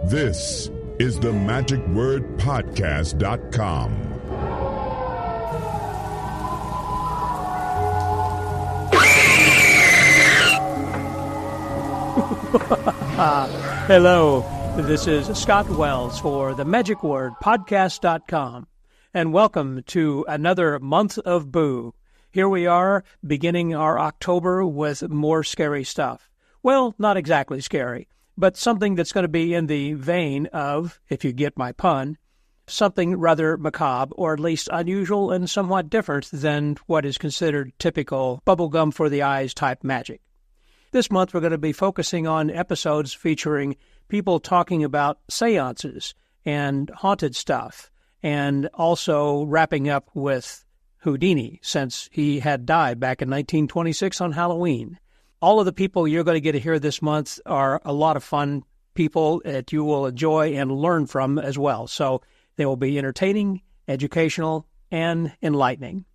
This is the magicwordpodcast.com. Hello, this is Scott Wells for the magicwordpodcast.com, and welcome to another month of Boo. Here we are, beginning our October with more scary stuff. Well, not exactly scary, but something that's going to be in the vein of, if you get my pun, something rather macabre, or at least unusual and somewhat different than what is considered typical bubblegum for the eyes type magic. This month we're going to be focusing on episodes featuring people talking about seances and haunted stuff, and also wrapping up with Houdini, since he had died back in 1926 on Halloween. All of the people you're going to get to hear this month are a lot of fun people that you will enjoy and learn from as well. So they will be entertaining, educational, and enlightening.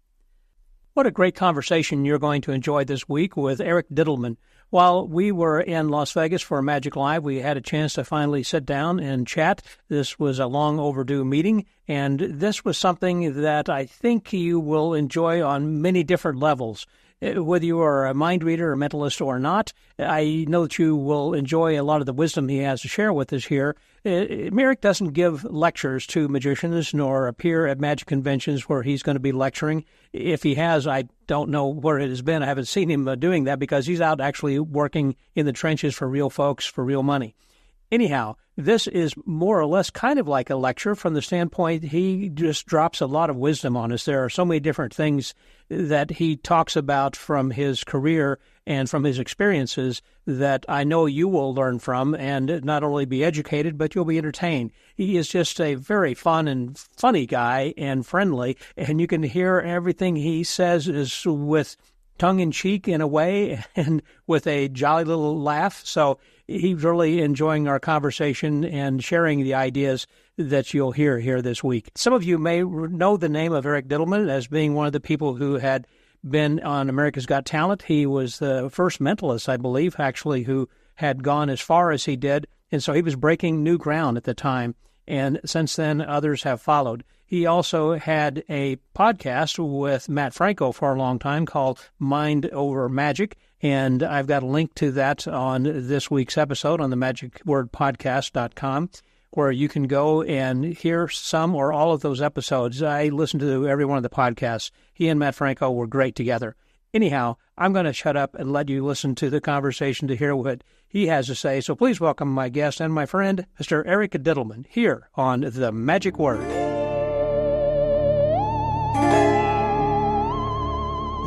What a great conversation you're going to enjoy this week with Eric Dittelman. While we were in Las Vegas for Magic Live, we had a chance to finally sit down and chat. This was a long overdue meeting, and this was something that I think you will enjoy on many different levels. Whether you are a mind reader or mentalist or not, I know that you will enjoy a lot of the wisdom he has to share with us here. Eric doesn't give lectures to magicians nor appear at magic conventions where he's going to be lecturing. If he has, I don't know where it has been. I haven't seen him doing that because he's out actually working in the trenches for real folks for real money. Anyhow, this is more or less kind of like a lecture from the standpoint he just drops a lot of wisdom on us. There are so many different things that he talks about from his career and from his experiences that I know you will learn from and not only be educated, but you'll be entertained. He is just a very fun and funny guy and friendly, and you can hear everything he says is with tongue-in-cheek in a way and with a jolly little laugh. So he's really enjoying our conversation and sharing the ideas that you'll hear here this week. Some of you may know the name of Eric Dittelman as being one of the people who had been on America's Got Talent. He was the first mentalist, I believe, actually, who had gone as far as he did. And so he was breaking new ground at the time. And since then, others have followed. He also had a podcast with Matt Franco for a long time called Mind Over Magic, and I've got a link to that on this week's episode on the magicwordpodcast.com, where you can go and hear some or all of those episodes. I listened to every one of the podcasts. He and Matt Franco were great together. Anyhow, I'm going to shut up and let you listen to the conversation to hear what he has to say. So please welcome my guest and my friend, Mr. Eric Dittelman, here on The Magic Word.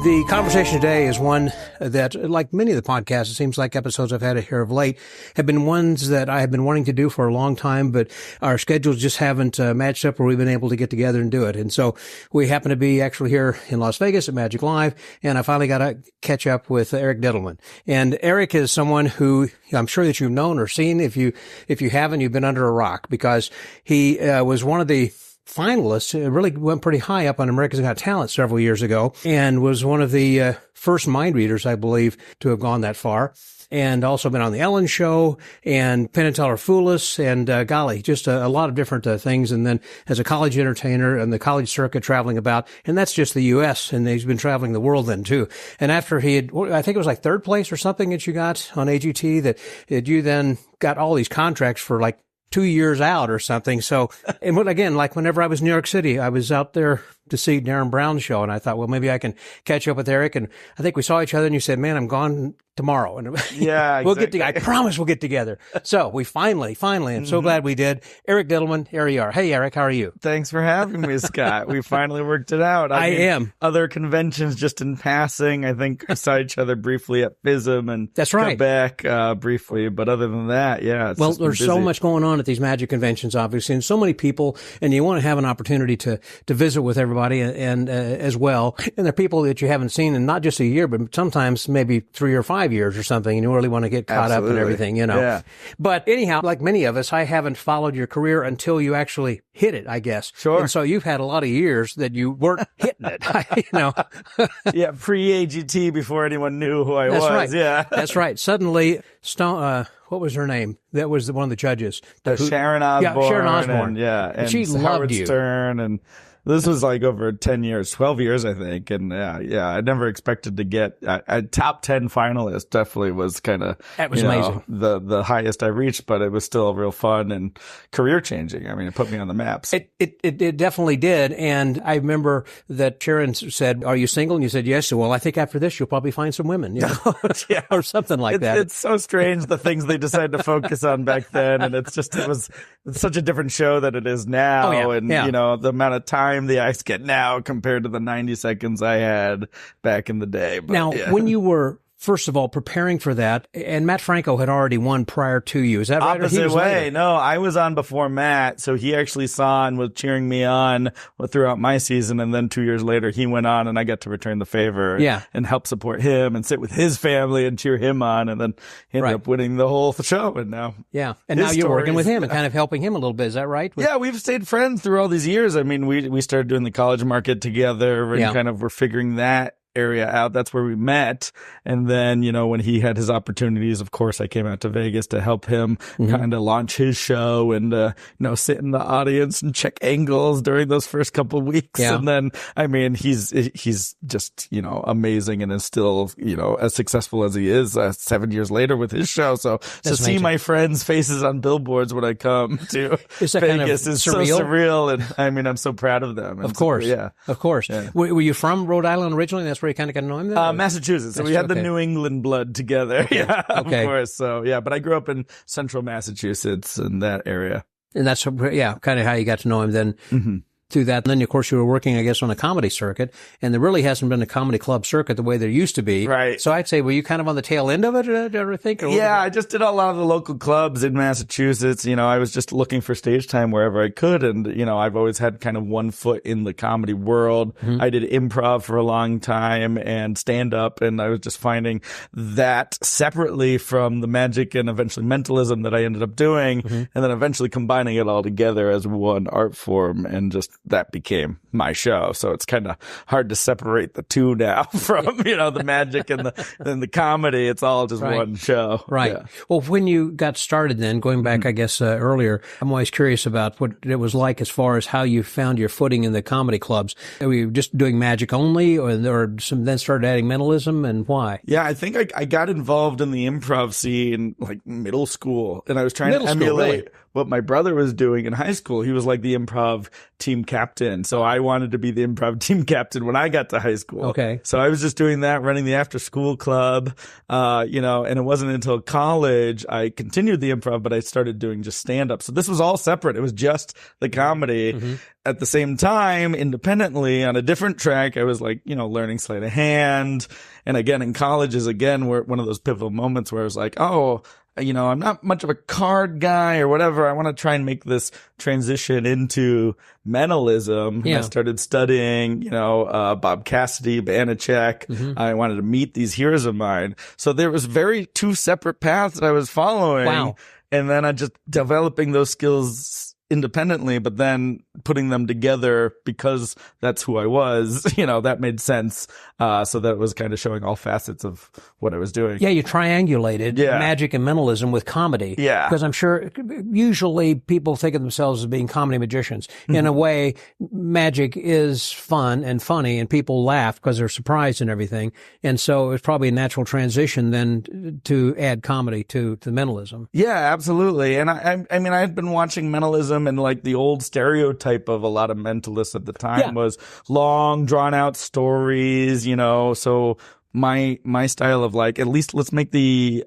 The conversation today is one that, like many of the podcasts, it seems like episodes I've had here of late, have been ones that I have been wanting to do for a long time, but our schedules just haven't matched up where we've been able to get together and do it. And so we happen to be actually here in Las Vegas at Magic Live, and I finally got to catch up with Eric Dittelman. And Eric is someone who I'm sure that you've known or seen. If you haven't, you've been under a rock, because he was one of the finalists. It really went pretty high up on America's Got Talent several years ago, and was one of the first mind readers, I believe, to have gone that far. And also been on the Ellen Show and Penn and Teller Fool Us, and golly, just a lot of different things. And then as a college entertainer and the college circuit traveling about, and that's just the U.S., and he's been traveling the world then too. And after he had, I think it was like third place or something that you got on AGT, that you then got all these contracts for like 2 years out or something. So, and again, like whenever I was in New York City, I was out there to see Darren Brown's show, and I thought, well, maybe I can catch up with Eric. And I think we saw each other, and you said, man, I'm gone tomorrow. And yeah, we'll get together. I promise we'll get together. So we finally, I'm so glad we did. Eric Dittelman, here you are. Hey, Eric, how are you? Thanks for having me, Scott. We finally worked it out. I am. Other conventions just in passing. I think we saw each other briefly at FISM and that's right. Quebec briefly. But other than that, yeah. Well, there's so much going on at these magic conventions, obviously, and so many people, and you want to have an opportunity to visit with everybody everybody and as well. And they're people that you haven't seen in not just a year, but sometimes maybe 3 or 5 years or something. And you really want to get caught up in everything, you know. Yeah. But anyhow, like many of us, I haven't followed your career until you actually hit it, I guess. Sure. And so you've had a lot of years that you weren't hitting it, you know. Yeah, pre-AGT, before anyone knew who I was. Right. Yeah. That's right. Suddenly, what was her name? That was one of the judges. Sharon Osbourne. Yeah, Sharon Osbourne. And she Howard loved you. Stern, and this was like over 10 years, 12 years, I think. And I never expected to get a top 10 finalist. Definitely was kind of, that was amazing. The highest I reached, but it was still real fun and career changing. I mean, it put me on the maps. It definitely did. And I remember that Sharon said, "Are you single?" And you said, "Yes." Well, I think after this, you'll probably find some women, you know? Yeah. Or something like that. It's so strange, the things they decided to focus on back then. And it was such a different show than it is now. Oh, yeah. And, Yeah. you know, the amount of time the acts get now compared to the 90 seconds I had back in the day. But, now, yeah. when you were, first of all, preparing for that, and Matt Franco had already won prior to you, is that right? Opposite way. Later? No, I was on before Matt, so he actually saw and was cheering me on throughout my season, and then 2 years later he went on and I got to return the favor and help support him and sit with his family and cheer him on, and then he ended up winning the whole show. And now and now you're working with him and kind of helping him a little bit. Is that right? Yeah, we've stayed friends through all these years. I mean, we started doing the college market together and kind of we're figuring that area out. That's where we met. And then, you know, when he had his opportunities, of course, I came out to Vegas to help him kind of launch his show and, you know, sit in the audience and check angles during those first couple of weeks. Yeah. And then, I mean, he's just, you know, amazing and is still, you know, as successful as he is 7 years later with his show. So to see my friends' faces on billboards when I come to Vegas kind of is so surreal. And I mean, I'm so proud of them. Of course. Yeah. Of course. Yeah. Were you from Rhode Island originally? That's where you kind of got to know him then? Massachusetts. So we had the New England blood together. Okay. Yeah, of course. So yeah, but I grew up in central Massachusetts in that area. And that's, kind of how you got to know him then. Mm-hmm. Through that. And then, of course, you were working, I guess, on a comedy circuit, and there really hasn't been a comedy club circuit the way there used to be. Right. So I'd say, were you kind of on the tail end of it, I think? Yeah, I just did a lot of the local clubs in Massachusetts. You know, I was just looking for stage time wherever I could. And, you know, I've always had kind of one foot in the comedy world. Mm-hmm. I did improv for a long time and stand up. And I was just finding that separately from the magic and eventually mentalism that I ended up doing. Mm-hmm. And then eventually combining it all together as one art form, and just that became my show. So it's kind of hard to separate the two now from, you know, the magic and the comedy. It's all just one show. Right. Yeah. Well, when you got started then, going back, I guess, earlier, I'm always curious about what it was like as far as how you found your footing in the comedy clubs. Were you just doing magic only or then started adding mentalism, and why? Yeah, I think I got involved in the improv scene like middle school, and I was trying to emulate what my brother was doing in high school. He was like the improv team captain. So I wanted to be the improv team captain when I got to high school. Okay. So I was just doing that, running the after school club, you know, and it wasn't until college I continued the improv, but I started doing just stand up. So this was all separate. It was just the comedy. Mm-hmm. At the same time, independently on a different track, I was like, you know, learning sleight of hand. And again, in college is again one of those pivotal moments where I was like, oh, you know, I'm not much of a card guy or whatever. I want to try and make this transition into mentalism. Yeah. I started studying, you know, Bob Cassidy, Banachek. Mm-hmm. I wanted to meet these heroes of mine. So there was two separate paths that I was following. Wow. And then I just developing those skills independently, but then putting them together because that's who I was, you know, that made sense. So that was kind of showing all facets of what I was doing. Yeah, you triangulated magic and mentalism with comedy. Yeah. Because I'm sure usually people think of themselves as being comedy magicians. Mm-hmm. In a way, magic is fun and funny and people laugh because they're surprised and everything. And so it's probably a natural transition then to add comedy to mentalism. Yeah, absolutely. And I mean, I had been watching mentalism, and like the old stereotype of a lot of mentalists at the time was long, drawn out stories, you know. So my style of like, at least let's make the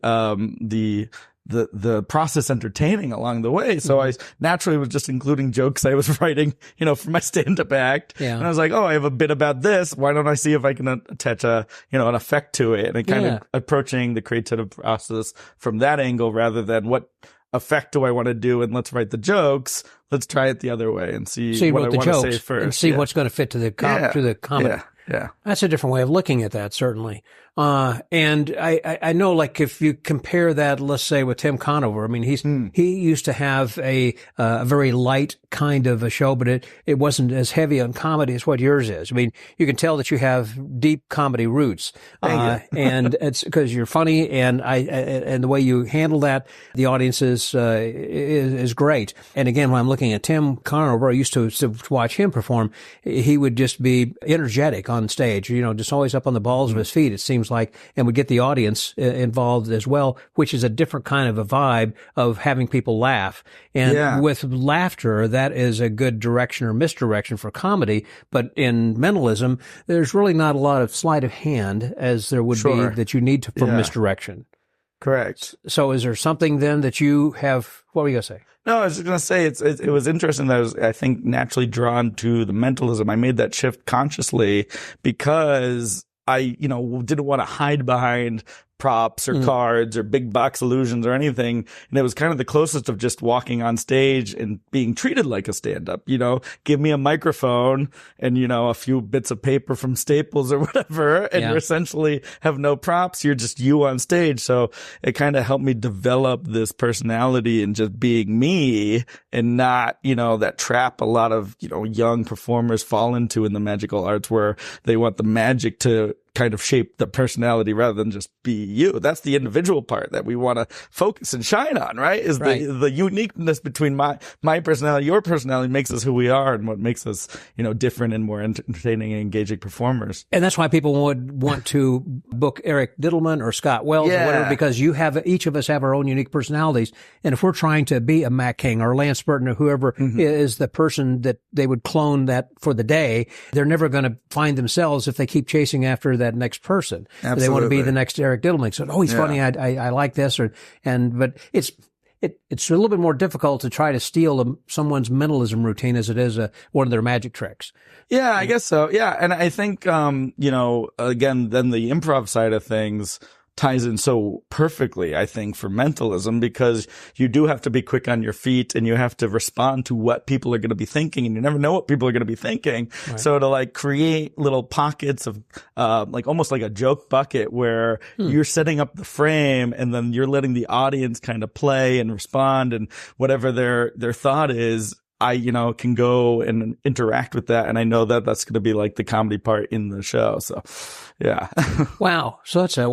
process entertaining along the way. So I naturally was just including jokes I was writing, you know, for my stand-up act. Yeah. And I was like, oh, I have a bit about this. Why don't I see if I can attach an effect to it? And kind of approaching the creative process from that angle rather than what effect do I want to do, and let's write the jokes. Let's try it the other way and see what I want to say first. And see what's going to fit to the comedy. Yeah. That's a different way of looking at that, certainly. And I know, like, if you compare that, let's say, with Tim Conover, I mean, he used to have a very light kind of a show, but it wasn't as heavy on comedy as what yours is. I mean, you can tell that you have deep comedy roots. And it's because you're funny, and the way you handle that, the audience is great. And again, when I'm looking at Tim Conover, I used to watch him perform. He would just be energetic on stage, just always up on the balls of his feet, it seems like, and would get the audience involved as well, which is a different kind of a vibe of having people laugh. And with laughter, that is a good direction or misdirection for comedy. But in mentalism, there's really not a lot of sleight of hand as there would be that you need for misdirection. Correct. So is there something then that you have, what were you going to say? No, I was just going to say it was interesting that I was, I think, naturally drawn to the mentalism. I made that shift consciously because I, didn't want to hide behind props or cards or big box illusions or anything. And it was kind of the closest of just walking on stage and being treated like a stand-up, give me a microphone and, a few bits of paper from Staples or whatever. And you essentially have no props. You're just you on stage. So it kind of helped me develop this personality and just being me and not, that trap a lot of, young performers fall into in the magical arts where they want the magic to kind of shape the personality rather than just be you. That's the individual part that we want to focus and shine on, right? Is the uniqueness between my personality, your personality makes us who we are, and what makes us, different and more entertaining and engaging performers. And that's why people would want to book Eric Dittelman or Scott Wells or whatever, because each of us have our own unique personalities. And if we're trying to be a Matt King or Lance Burton or whoever is the person that they would clone that for the day, they're never going to find themselves if they keep chasing after that next person. Absolutely. They want to be the next Eric Dittelman. So, he's funny. I like this, but it's a little bit more difficult to try to steal someone's mentalism routine as it is one of their magic tricks. Yeah, I guess so. Yeah. And I think, again, then the improv side of things ties in so perfectly, I think, for mentalism, because you do have to be quick on your feet and you have to respond to what people are going to be thinking, and you never know what people are going to be thinking. Right. So to create little pockets of almost like a joke bucket where you're setting up the frame and then you're letting the audience kind of play and respond, and whatever their thought is, I, can go and interact with that. And I know that that's going to be the comedy part in the show. So, yeah. Wow. So that's a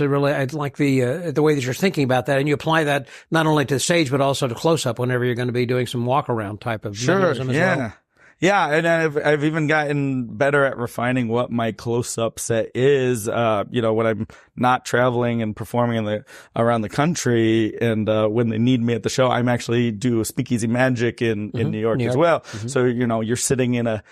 really, I like the way that you're thinking about that. And you apply that not only to the stage, but also to close up whenever you're going to be doing some walk around type of mentalism as well. Yeah, and I've even gotten better at refining what my close-up set is. When I'm not traveling and performing around the country, and when they need me at the show, I'm actually do Speakeasy Magic in New York as well. Mm-hmm. So you're sitting in a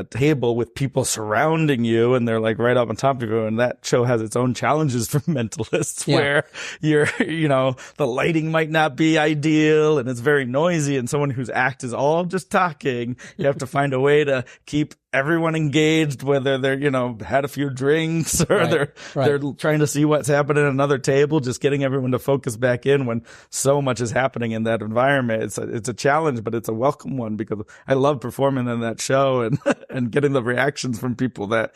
table with people surrounding you, and they're right up on top of you, and that show has its own challenges for mentalists, where the lighting might not be ideal, and it's very noisy, and someone whose act is all just talking, you have to find a way to keep everyone engaged, whether they're, had a few drinks or they're trying to see what's happening at another table, just getting everyone to focus back in when so much is happening in that environment. It's a challenge, but it's a welcome one, because I love performing in that show and getting the reactions from people that,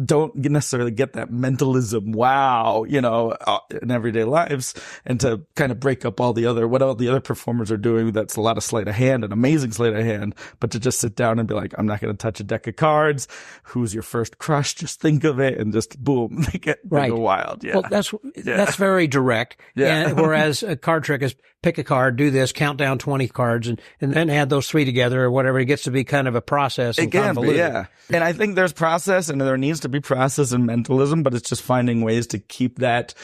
don't necessarily get that mentalism wow, in everyday lives, and to kind of break up what all the other performers are doing. That's a lot of sleight of hand, an amazing sleight of hand, but to just sit down and be like, I'm not going to touch a deck of cards. Who's your first crush? Just think of it, and just boom, they go wild. Yeah. Well, that's very direct. Yeah. And whereas a card trick is pick a card, do this, count down 20 cards, and then add those three together or whatever. It gets to be kind of a process. And convoluted. Yeah. And I think there's process, and there needs to be process in mentalism, but it's just finding ways to keep that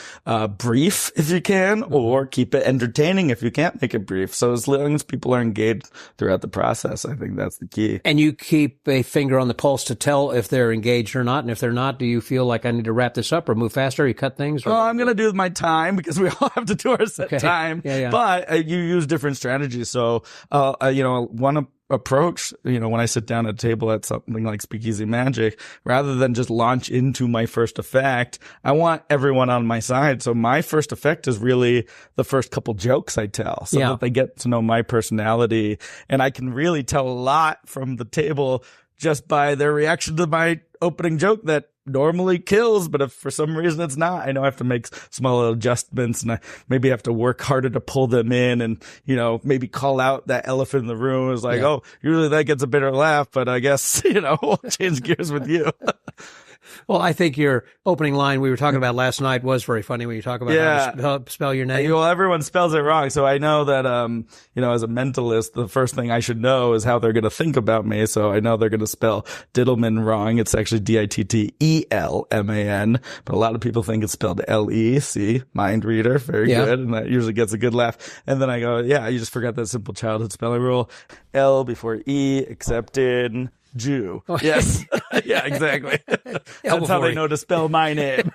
brief if you can, or keep it entertaining if you can't make it brief. So as long as people are engaged throughout the process, I think that's the key. And you keep a finger on the pulse to tell if they're engaged or not. And if they're not, do you feel like I need to wrap this up or move faster? You cut things? Well, I'm going to do my time, because we all have to do our set time. Yeah. But you use different strategies. So, one approach, when I sit down at a table at something like Speakeasy Magic, rather than just launch into my first effect, I want everyone on my side. So my first effect is really the first couple jokes I tell, so that they get to know my personality. And I can really tell a lot from the table just by their reaction to my opening joke that normally kills, but if for some reason it's not, I know I have to make small little adjustments, and I maybe have to work harder to pull them in, and maybe call out that elephant in the room. It's like, oh, usually that gets a bitter laugh, but I guess we'll change gears with you. Well, I think your opening line we were talking about last night was very funny when you talk about how to spell your name. Well, everyone spells it wrong. So I know that, as a mentalist, the first thing I should know is how they're going to think about me. So I know they're going to spell Dittelman wrong. It's actually Dittelman, but a lot of people think it's spelled L-E-C, mind reader. Very good. And that usually gets a good laugh. And then I go, you just forgot that simple childhood spelling rule. L before E, accepted. Jew. Yes. Yeah, exactly. That's how they know to spell my name.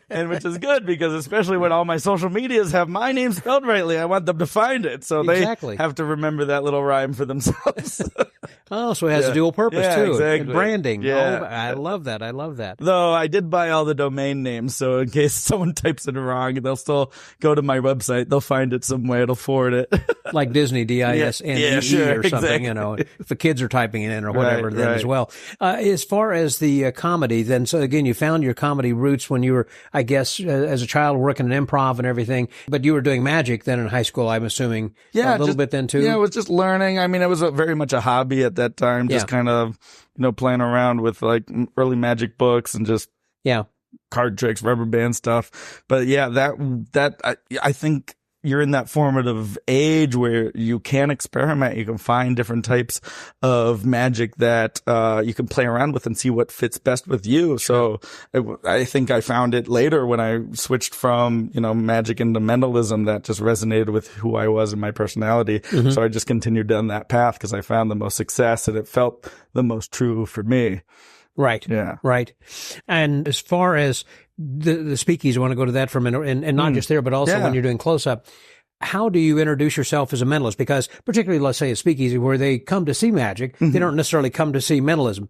And which is good, because especially when all my social medias have my name spelled rightly, I want them to find it. So they have to remember that little rhyme for themselves. Oh, so it has a dual purpose too. Exactly. And branding. Yeah. Oh, I love that. I love that. Though I did buy all the domain names, so in case someone types it wrong, they'll still go to my website. They'll find it some way. It'll forward it. Like Disney, D-I-S-N-E-E or something, if the kids are typing it in or whatever as well. As far as the comedy, then, so again, you found your comedy roots when you were, I guess, as a child working in improv and everything, but you were doing magic then in high school, I'm assuming, a little bit then too? Yeah, it was just learning. I mean, it was very much a hobby at that time, just kind of, playing around with like early magic books and just card tricks, rubber band stuff. But I think you're in that formative age where you can experiment. You can find different types of magic that you can play around with and see what fits best with you. So I think I found it later when I switched from, magic into mentalism that just resonated with who I was and my personality. Mm-hmm. So I just continued down that path because I found the most success and it felt the most true for me. Right. Yeah. Right. And as far as the speakeasy, I want to go to that for a minute, and not just there, but also when you're doing close-up. How do you introduce yourself as a mentalist? Because particularly, let's say a speakeasy where they come to see magic, they don't necessarily come to see mentalism.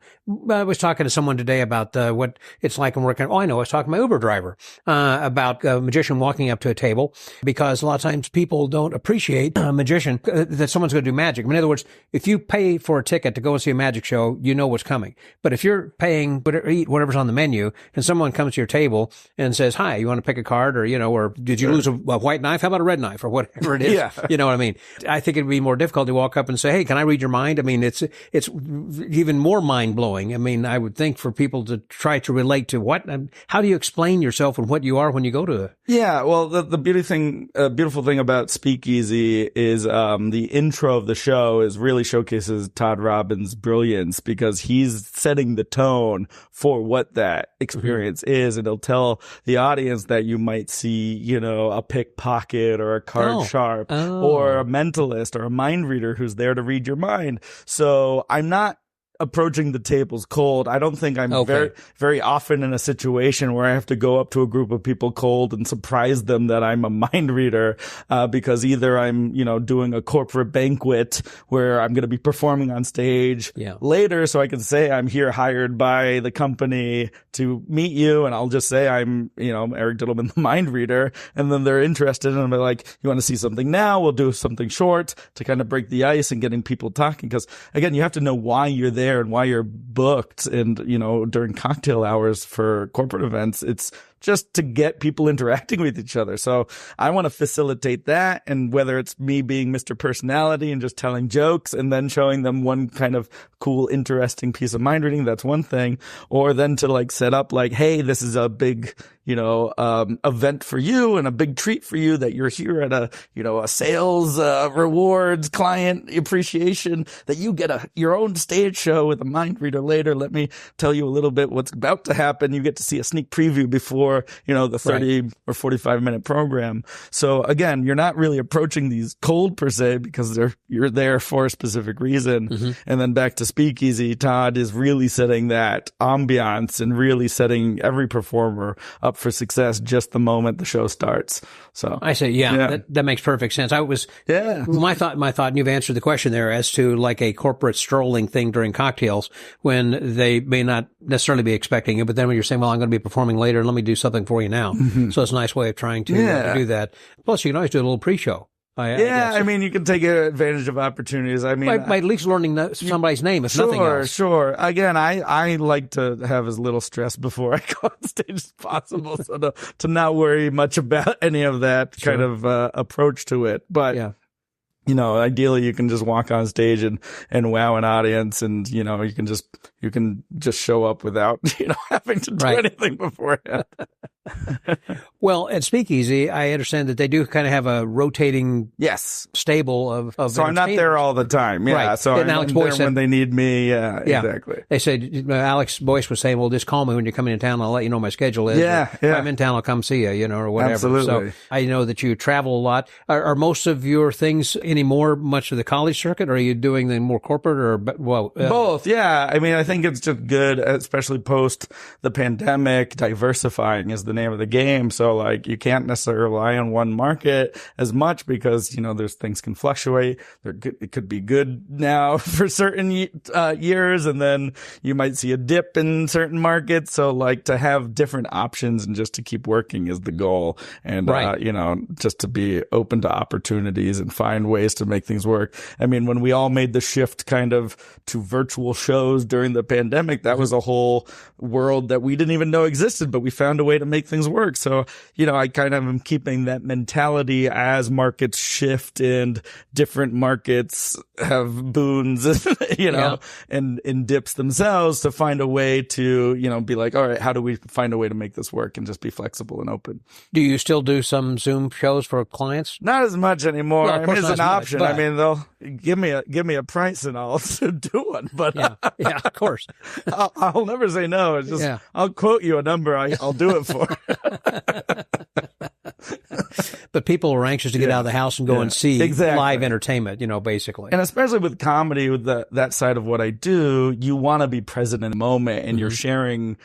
I was talking to someone today about what it's like when working. I was talking to my Uber driver about a magician walking up to a table, because a lot of times people don't appreciate a magician that someone's going to do magic. In other words, if you pay for a ticket to go and see a magic show, you know what's coming. But if you're paying eat whatever's on the menu, and someone comes to your table and says, "Hi, you want to pick a card?" or or "Did you lose a white knife? How about a red knife?" or whatever it is. You know what I mean? I think it'd be more difficult to walk up and say, "Hey, can I read your mind?" I mean, it's even more mind blowing. I mean, I would think for people to try to relate to how do you explain yourself and what you are when you go to it? Yeah. Well, the beautiful thing about Speakeasy is, the intro of the show really showcases Todd Robbins' brilliance, because he's setting the tone for what that experience is. And he'll tell the audience that you might see, a pickpocket or a card sharp or a mentalist or a mind reader who's there to read your mind. So I'm not approaching the tables cold. I don't think I'm very, very often in a situation where I have to go up to a group of people cold and surprise them that I'm a mind reader, because either I'm, doing a corporate banquet where I'm going to be performing on stage later, so I can say I'm here hired by the company to meet you, and I'll just say I'm, Eric Dittelman, the mind reader, and then they're interested, and I'm like, you want to see something now? We'll do something short to kind of break the ice and getting people talking, because again, you have to know why you're there and why you're booked. And, during cocktail hours for corporate events, it's just to get people interacting with each other. So I want to facilitate that. And whether it's me being Mr. Personality and just telling jokes and then showing them one kind of cool, interesting piece of mind reading, that's one thing. Or then to set up hey, this is a big, event for you and a big treat for you that you're here at a sales, rewards, client appreciation, that you get your own stage show with a mind reader later. Let me tell you a little bit what's about to happen. You get to see a sneak preview before before, the 30 or 45-minute program. So again, you're not really approaching these cold per se because you're there for a specific reason. And then back to Speakeasy, Todd is really setting that ambiance and really setting every performer up for success just the moment the show starts. So I say, that makes perfect sense. My thought, and you've answered the question there as to like a corporate strolling thing during cocktails when they may not necessarily be expecting it, but then when you're saying, well, I'm going to be performing later, let me do something for you now. So it's a nice way of trying to do that. Plus, you can always do a little pre-show. I mean, you can take advantage of opportunities. I mean, by at least learning somebody's name, if nothing else. Sure. Again, I like to have as little stress before I go on stage as possible, so to not worry much about any of that kind of approach to it. But ideally you can just walk on stage and wow an audience, and you can just show up without having to do anything beforehand. Well, at Speakeasy, I understand that they do kind of have a rotating stable of so I'm not there all the time. So I'm Alex Boyce there when they need me. Exactly. They said Alex Boyce was saying, well, just call me when you're coming in town, I'll let you know my schedule is. If I'm in town, I'll come see you, or whatever. Absolutely. So I know that you travel a lot. Are most of your things anymore much of the college circuit, or are you doing the more corporate, or both? I mean, I think it's just good, especially post the pandemic. Diversifying is the name of the game. So like you can't necessarily rely on one market as much because, there's things can fluctuate. It could be good now for certain years, and then you might see a dip in certain markets. So like to have different options and just to keep working is the goal. And, just to be open to opportunities and find ways to make things work. I mean, when we all made the shift kind of to virtual shows during the pandemic, that was a whole world that we didn't even know existed, but we found a way to make things work. So, I kind of am keeping that mentality as markets shift and different markets have boons, and dips themselves, to find a way to, be like, all right, how do we find a way to make this work and just be flexible and open? Do you still do some Zoom shows for clients? Not as much anymore. Well, it's an option. Much, I mean, they'll give me a price and I'll do one, but of course. I'll never say no. It's just, I'll quote you a number I'll do it for. But people are anxious to get out of the house and go and see live entertainment, basically. And especially with comedy, with that side of what I do, you want to be present in the moment, and you're sharing,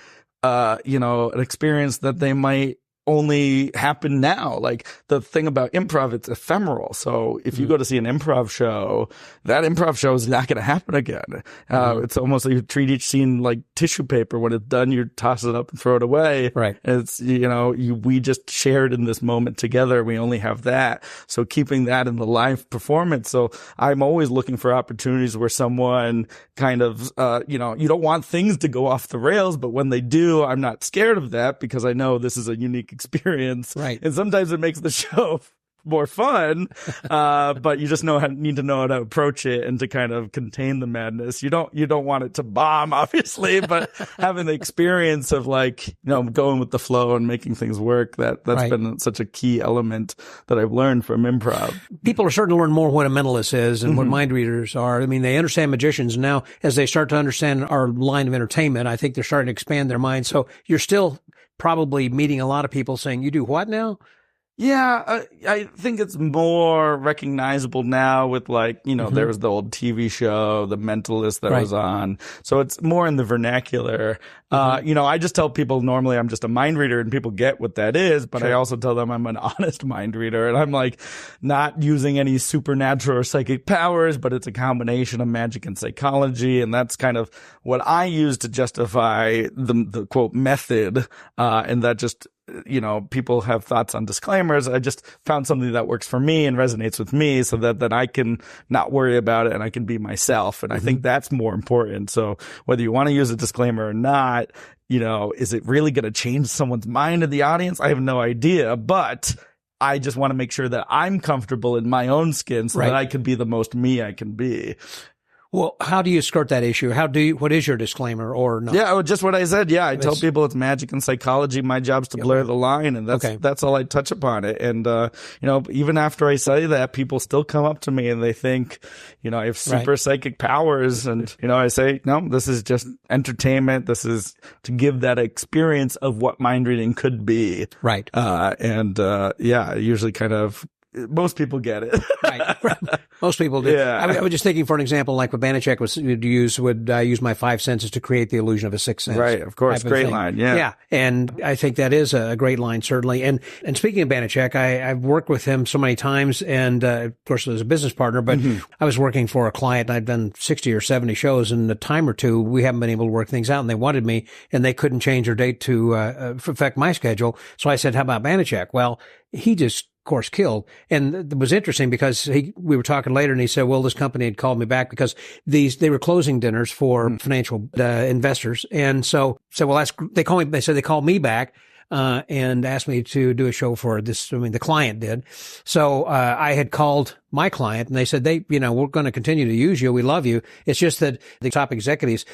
an experience that they might only happen now. Like the thing about improv, it's ephemeral. So if you go to see an improv show, that improv show is not going to happen again. It's almost like you treat each scene like tissue paper. When it's done, you toss it up and throw it away. Right. It's, we just shared in this moment together. We only have that. So keeping that in the live performance. So I'm always looking for opportunities where someone kind of, you don't want things to go off the rails, but when they do, I'm not scared of that because I know this is a unique experience. Right. And sometimes it makes the show more fun, but you just need to know how to approach it and to kind of contain the madness. You don't want it to bomb, obviously, but having the experience of like, going with the flow and making things work, that's been such a key element that I've learned from improv. People are starting to learn more what a mentalist is and what mind readers are. I mean, they understand magicians now. As they start to understand our line of entertainment, I think they're starting to expand their minds. So you're still probably meeting a lot of people saying, you do what now? Yeah, I think it's more recognizable now with like, there was the old TV show, The Mentalist that was on. So it's more in the vernacular. I just tell people normally I'm just a mind reader and people get what that is, but I also tell them I'm an honest mind reader, and I'm like not using any supernatural or psychic powers, but it's a combination of magic and psychology. And that's kind of what I use to justify the quote method. And that just, people have thoughts on disclaimers. I just found something that works for me and resonates with me so that I can not worry about it and I can be myself. And I think that's more important. So whether you want to use a disclaimer or not, is it really going to change someone's mind in the audience? I have no idea, but I just want to make sure that I'm comfortable in my own skin so that I can be the most me I can be. Well, how do you skirt that issue? What is your disclaimer or not? Yeah, just what I said. Yeah, I tell people it's magic and psychology. My job's to blur the line, and that's all I touch upon it. And, even after I say that, people still come up to me and they think, I have super psychic powers. And, I say, no, this is just entertainment. This is to give that experience of what mind reading could be. Right. Usually kind of, most people get it. Right. Most people do. Yeah. I was just thinking, for an example, like what Banachek would use my five senses to create the illusion of a sixth sense. Right. Of course. Great line. Yeah. Yeah. And I think that is a great line, certainly. And speaking of Banachek, I've worked with him so many times and, of course, as a business partner, but I was working for a client and I'd done 60 or 70 shows and a time or two, we haven't been able to work things out and they wanted me and they couldn't change their date to, affect my schedule. So I said, how about Banachek? Well, he just, course, killed. And it was interesting because we were talking later and he said, well, this company had called me back because they were closing dinners for financial investors. And so well, they called me back. And asked me to do a show for this. I mean, the client did. So, I had called my client and they said, we're going to continue to use you. We love you. It's just that the top executives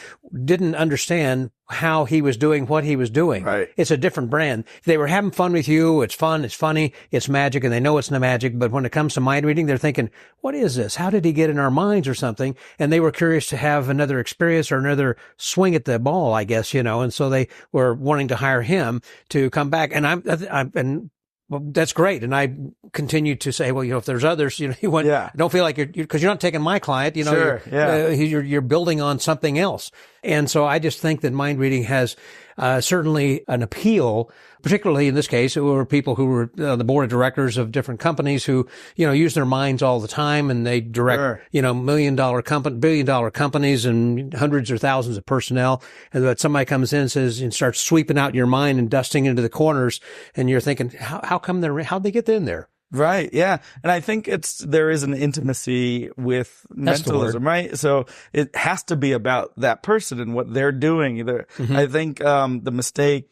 didn't understand how he was doing what he was doing. Right. It's a different brand. They were having fun with you. It's fun. It's funny. It's magic. And they know it's not magic. But when it comes to mind reading, they're thinking, what is this? How did he get in our minds or something? And they were curious to have another experience or another swing at the ball, I guess, and so they were wanting to hire him to come back. And well, that's great. And I continue to say, well, if there's others, don't feel like because you're not taking my client, Sure, you're building on something else. And so I just think that mind reading has, certainly an appeal, particularly in this case, there were people who were on the board of directors of different companies who, use their minds all the time and they direct, billion dollar companies and hundreds or thousands of personnel. And that somebody comes in and says, and starts sweeping out your mind and dusting into the corners. And you're thinking, how'd they get in there? Right. Yeah. And I think there is an intimacy with mentalism, right? So it has to be about that person and what they're doing. I think, the mistake,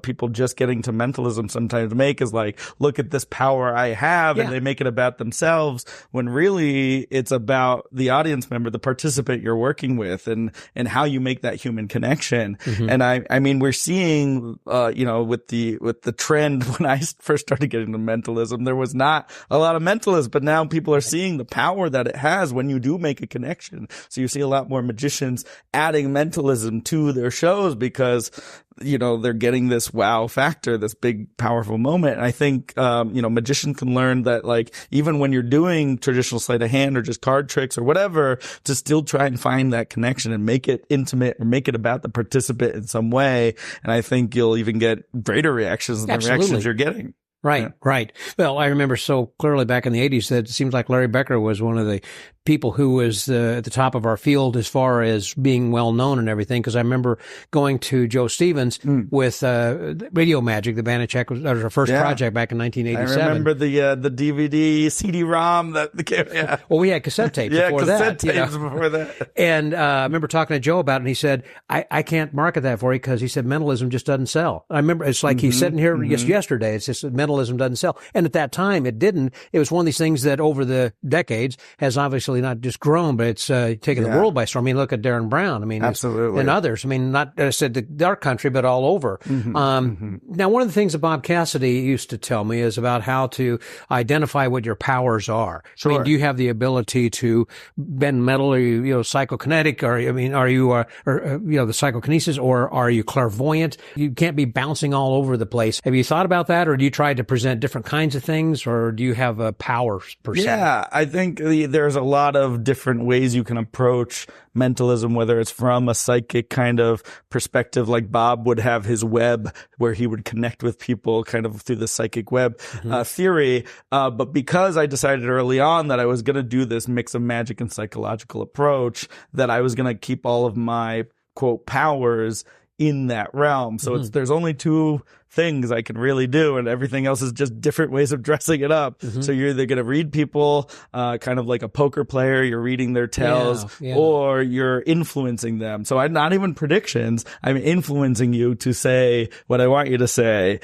people just getting to mentalism sometimes make is like, look at this power I have, and they make it about themselves when really it's about the audience member, the participant you're working with, and how you make that human connection. And I mean, we're seeing, with the trend when I first started getting to mentalism, there was not a lot of mentalists, but now people are seeing the power that it has when you do make a connection. So you see a lot more magicians adding mentalism to their shows because they're getting this wow factor, this big, powerful moment. And I think, magicians can learn that, like, even when you're doing traditional sleight of hand or just card tricks or whatever, to still try and find that connection and make it intimate or make it about the participant in some way. And I think you'll even get greater reactions than the reactions you're getting. Right, right. Well, I remember so clearly back in the 80s that it seems like Larry Becker was one of the people who was at the top of our field as far as being well known and everything. Because I remember going to Joe Stevens with Radio Magic. The Banachek was our first project back in 1987. I remember the DVD CD-ROM that became. Yeah. Well, we had cassette tapes before that. Cassette tapes before that. And I remember talking to Joe about it, and he said, "I can't market that for you because he said mentalism just doesn't sell." I remember it's like he's sitting here just yesterday. It's just mentalism doesn't sell, and at that time it didn't. It was one of these things that over the decades has obviously not just grown, but it's taken the world by storm. I mean, look at Darren Brown. I mean, absolutely, and others. I mean, not I said our country, but all over. Now, one of the things that Bob Cassidy used to tell me is about how to identify what your powers are. Sure. I mean, do you have the ability to bend metal? Are you, psychokinetic? Or are you, the psychokinesis? Or are you clairvoyant? You can't be bouncing all over the place. Have you thought about that, or do you try to present different kinds of things, or do you have a power per se? Yeah, I think there's a lot of different ways you can approach mentalism, whether it's from a psychic kind of perspective, like Bob would have his web where he would connect with people kind of through the psychic web theory. But because I decided early on that I was going to do this mix of magic and psychological approach, that I was going to keep all of my quote powers in that realm. So there's only two things I can really do, and everything else is just different ways of dressing it up. So you're either going to read people, kind of like a poker player, you're reading their tells, or you're influencing them. So I'm not even predictions. I'm influencing you to say what I want you to say,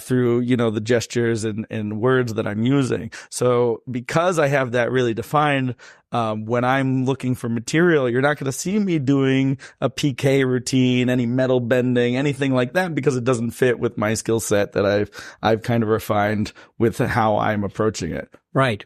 through, the gestures and words that I'm using. So because I have that really defined, when I'm looking for material, you're not going to see me doing a PK routine, any metal bending, anything like that, because it doesn't fit with my skill set that I've kind of refined with how I'm approaching it. Right.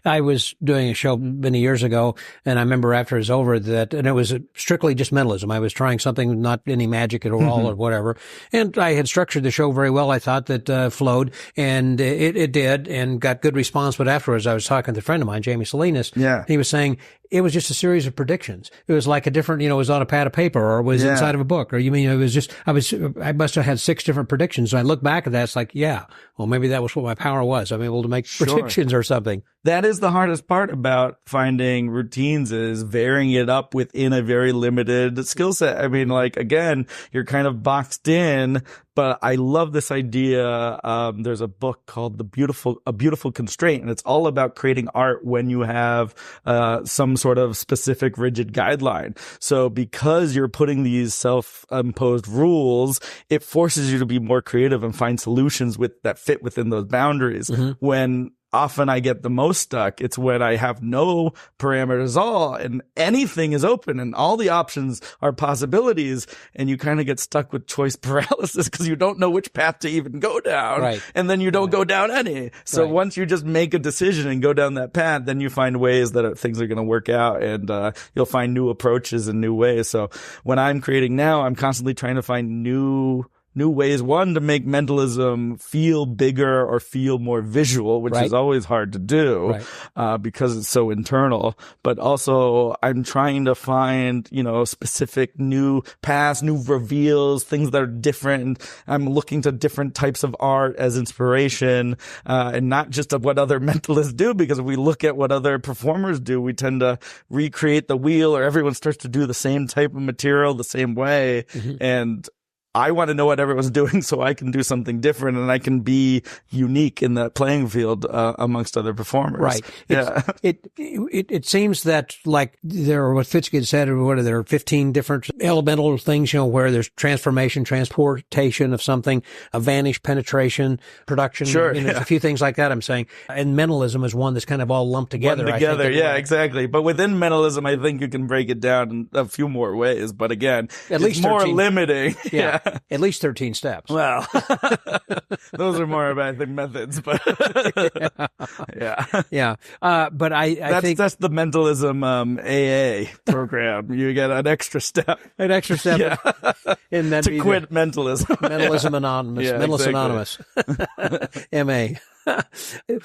I was doing a show many years ago, and I remember after it was over and it was strictly just mentalism. I was trying something, not any magic at all or whatever. And I had structured the show very well. I thought that flowed, and it did, and got good response. But afterwards, I was talking to a friend of mine, Jamie Salinas. Yeah. He was saying it was just a series of predictions. It was like a different, it was on a pad of paper, or it was inside of a book, or you mean it was just, I must have had 6 different predictions. And I look back at that, it's like, well, maybe that was what my power was. I'm able to make predictions or something. That is the hardest part about finding routines, is varying it up within a very limited skill set. I mean, like, again, you're kind of boxed in, but I love this idea. There's a book called A Beautiful Constraint, and it's all about creating art when you have some sort of specific rigid guideline. So because you're putting these self-imposed rules, it forces you to be more creative and find solutions that fit within those boundaries. When often I get the most stuck, it's when I have no parameters at all, and anything is open and all the options are possibilities, and you kind of get stuck with choice paralysis because you don't know which path to even go down. Right. And then you don't go down any. So once you just make a decision and go down that path, then you find ways that things are going to work out, and you'll find new approaches and new ways. So when I'm creating now, I'm constantly trying to find new ways, one, to make mentalism feel bigger or feel more visual, which is always hard to do, because it's so internal. But also I'm trying to find, specific new paths, new reveals, things that are different. I'm looking to different types of art as inspiration, and not just of what other mentalists do, because if we look at what other performers do, we tend to recreate the wheel, or everyone starts to do the same type of material the same way. And I want to know what everyone's doing so I can do something different, and I can be unique in that playing field amongst other performers. Right. It seems that, like, there are, what Fitzgibbon said, there are 15 different elemental things, where there's transformation, transportation of something, a vanish, penetration, production. Sure. A few things like that, I'm saying. And mentalism is one that's kind of all lumped together. Exactly. But within mentalism, I think you can break it down in a few more ways. But again, at least more limiting. At least 13 steps. Well, those are more about, I think, methods, but but I think that's the mentalism AA program. You get an extra step. And then to quit mentalism. Mentalism Anonymous. Mentalist Anonymous. MA.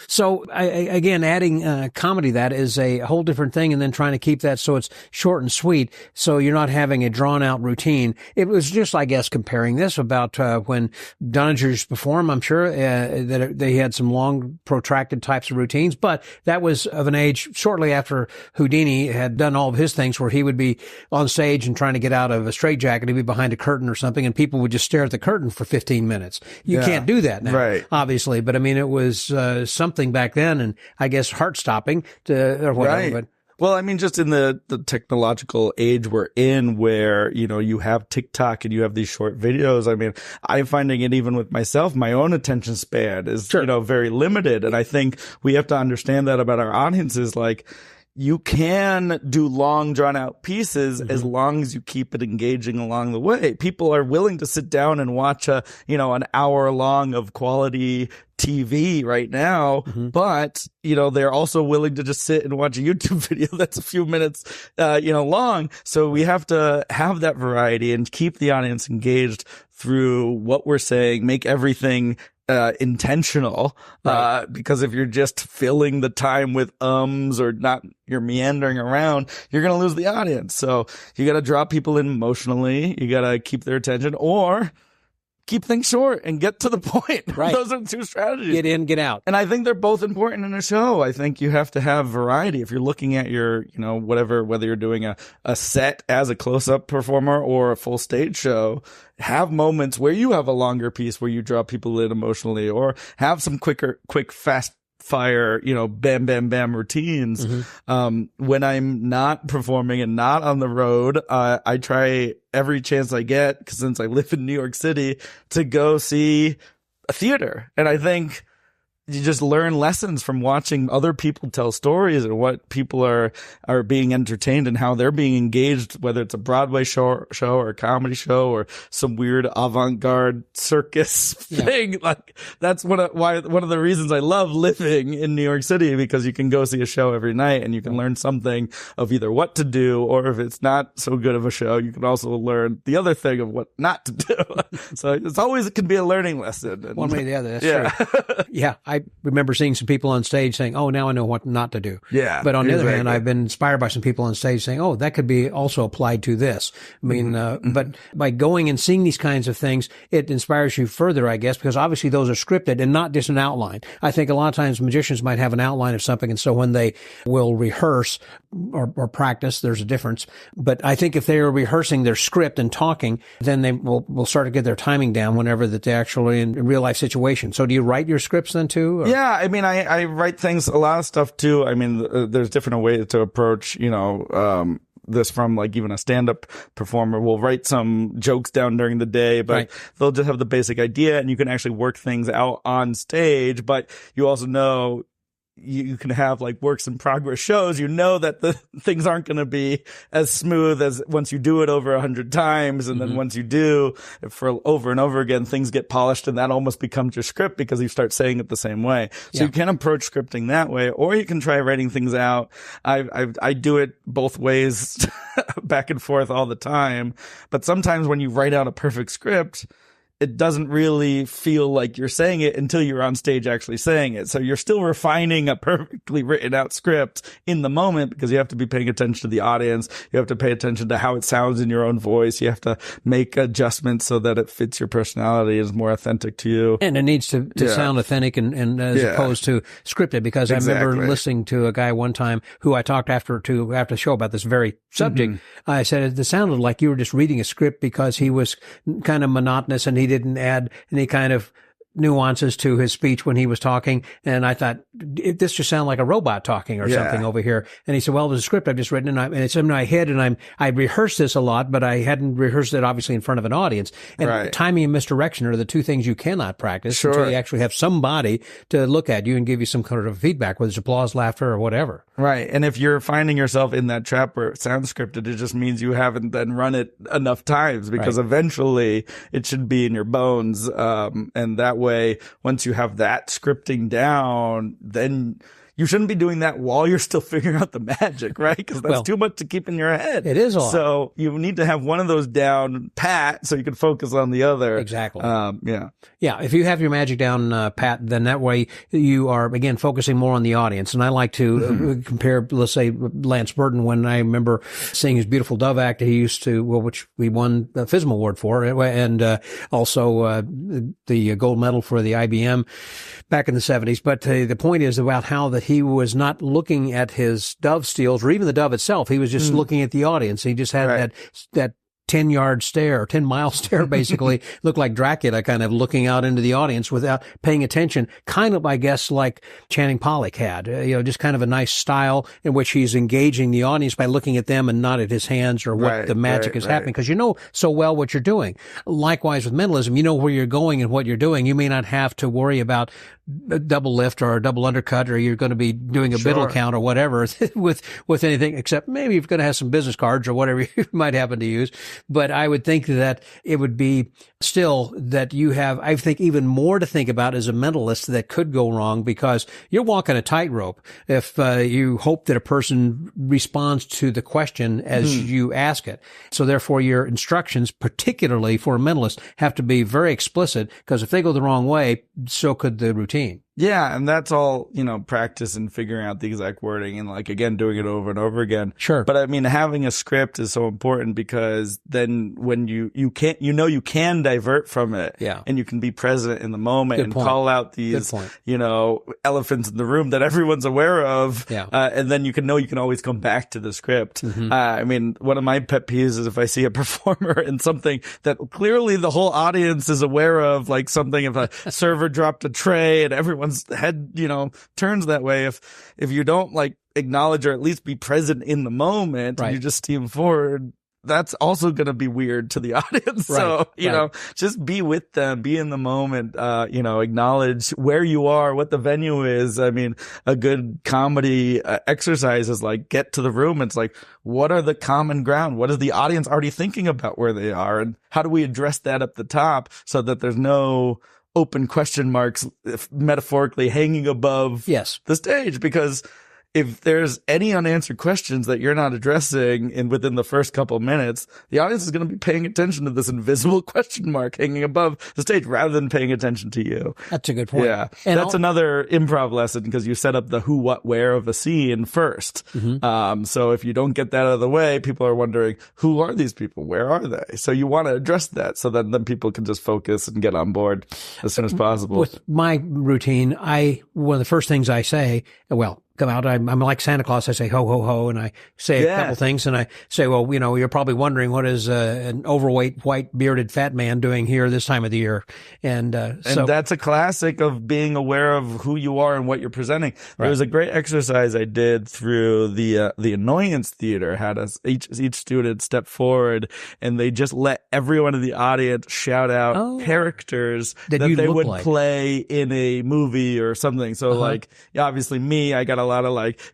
So again, adding comedy, that is a whole different thing, and then trying to keep that so it's short and sweet, so you're not having a drawn out routine. It was just, I guess, comparing this about when Dunninger's perform. I'm sure that they had some long, protracted types of routines, but that was of an age shortly after Houdini had done all of his things, where he would be on stage and trying to get out of a straitjacket. He'd be behind a curtain or something, and people would just stare at the curtain for 15 minutes. You can't do that now, obviously, but I mean, it was something back then, and I guess heart-stopping or whatever. But well, I mean, just in the technological age we're in, where, you have TikTok and you have these short videos. I mean, I'm finding it even with myself, my own attention span is, very limited. And I think we have to understand that about our audiences. Like, you can do long, drawn out pieces as long as you keep it engaging along the way. People are willing to sit down and watch an hour long of quality TV right now, but, they're also willing to just sit and watch a YouTube video that's a few minutes, long. So we have to have that variety and keep the audience engaged through what we're saying, make everything intentional, because if you're just filling the time with or not, you're meandering around, you're going to lose the audience. So you got to draw people in emotionally. You got to keep their attention, or keep things short and get to the point. Right. Those are two strategies. Get in, get out. And I think they're both important in a show. I think you have to have variety. If you're looking at your, whether you're doing a set as a close-up performer or a full stage show, have moments where you have a longer piece where you draw people in emotionally, or have some quick, fast fire, bam, bam, bam routines. When I'm not performing and not on the road, I try every chance I get, because since I live in New York City, to go see a theater. And I think you just learn lessons from watching other people tell stories, and what people are being entertained and how they're being engaged, whether it's a Broadway show or a comedy show or some weird avant-garde circus thing. Like, that's one of the reasons I love living in New York City, because you can go see a show every night and you can learn something of either what to do, or if it's not so good of a show, you can also learn the other thing of what not to do. So it can be a learning lesson. One way or the other. That's true. Yeah. I remember seeing some people on stage saying, "Oh, now I know what not to do." Yeah. But on the other hand, I've been inspired by some people on stage saying, "Oh, that could be also applied to this." I mean, but by going and seeing these kinds of things, it inspires you further, I guess, because obviously those are scripted and not just an outline. I think a lot of times magicians might have an outline of something, and so when they will rehearse or practice, there's a difference. But I think if they are rehearsing their script and talking, then they will start to get their timing down whenever that they actually in real life situation. So do you write your scripts then too? Or? Yeah, I mean, I write things, a lot of stuff too. I mean, there's different ways to approach, this from like even a stand-up performer will write some jokes down during the day, but they'll just have the basic idea, and you can actually work things out on stage. But you also know you can have like works in progress shows. You know that the things aren't going to be as smooth as once you do it over 100 times. And then once you do for over and over again, things get polished, and that almost becomes your script because you start saying it the same way. So you can approach scripting that way, or you can try writing things out. I do it both ways, back and forth all the time. But sometimes when you write out a perfect script, it doesn't really feel like you're saying it until you're on stage actually saying it. So you're still refining a perfectly written out script in the moment, because you have to be paying attention to the audience. You have to pay attention to how it sounds in your own voice. You have to make adjustments so that it fits your personality, is more authentic to you. And it needs to sound authentic and as opposed to scripted, because I remember listening to a guy one time who I talked after the show about this very subject. I said it sounded like you were just reading a script, because he was kind of monotonous and he didn't add any kind of nuances to his speech when he was talking. And I thought, this just sounded like a robot talking or something over here. And he said, well, there's a script I've just written, and it's in my head, and I rehearsed this a lot, but I hadn't rehearsed it obviously in front of an audience. And timing and misdirection are the two things you cannot practice until you actually have somebody to look at you and give you some kind of feedback, whether it's applause, laughter, or whatever. Right. And if you're finding yourself in that trap where it sounds scripted, it just means you haven't then run it enough times, because eventually it should be in your bones. And that way, once you have that scripting down, then you shouldn't be doing that while you're still figuring out the magic, right? Because that's too much to keep in your head. It is a lot. So you need to have one of those down pat so you can focus on the other. Exactly. Yeah. If you have your magic down pat, then that way you are, again, focusing more on the audience. And I like to compare, let's say, Lance Burton, when I remember seeing his Beautiful Dove act he used to, which we won the FISM award for, and also the gold medal for the IBM back in the 70s. But the point is about how that he was not looking at his dove steals or even the dove itself. He was just looking at the audience. He just had that 10-yard stare, 10-mile stare, basically, looked like Dracula, kind of looking out into the audience without paying attention, kind of, I guess, like Channing Pollock had, just kind of a nice style in which he's engaging the audience by looking at them and not at his hands or what the magic is happening, because you know so well what you're doing. Likewise with mentalism, you know where you're going and what you're doing. You may not have to worry about a double lift or a double undercut, or you're going to be doing a biddle count or whatever with anything, except maybe you're going to have some business cards or whatever you might happen to use. But I would think that it would be still that you have, I think, even more to think about as a mentalist that could go wrong, because you're walking a tightrope if you hope that a person responds to the question as you ask it. So therefore, your instructions, particularly for a mentalist, have to be very explicit, because if they go the wrong way, so could the routine. Yeah, and that's all, practice and figuring out the exact wording and again, doing it over and over again. Sure. But I mean, having a script is so important because then when you can divert from it. Yeah. And you can be present in the moment and call out these, elephants in the room that everyone's aware of. Yeah. And then you can always come back to the script. Mm-hmm. I mean, one of my pet peeves is if I see a performer in something that clearly the whole audience is aware of, like something if a server dropped a tray and everyone's head, turns that way. If you don't acknowledge or at least be present in the moment, right. and you just steam forward, that's also going to be weird to the audience. Right. So, just be with them, be in the moment, acknowledge where you are, what the venue is. I mean, a good comedy exercise is get to the room. It's what are the common ground? What is the audience already thinking about where they are? And how do we address that up the top so that there's no open question marks metaphorically hanging above the stage? Because if there's any unanswered questions that you're not addressing within the first couple of minutes, the audience is going to be paying attention to this invisible question mark hanging above the stage rather than paying attention to you. That's a good point. Yeah. And that's another improv lesson because you set up the who, what, where of a scene first. Mm-hmm. So if you don't get that out of the way, people are wondering, who are these people? Where are they? So you want to address that so that then people can just focus and get on board as soon as possible. With my routine, one of the first things I say, come out. I'm like Santa Claus. I say ho, ho, ho. And I say a couple things and I say, well, you're probably wondering what is an overweight, white bearded fat man doing here this time of the year. And that's a classic of being aware of who you are and what you're presenting. There was a great exercise I did through the Annoyance Theater, had us each student step forward and they just let everyone in the audience shout out characters that they would play in a movie or something. So obviously me, I got a lot of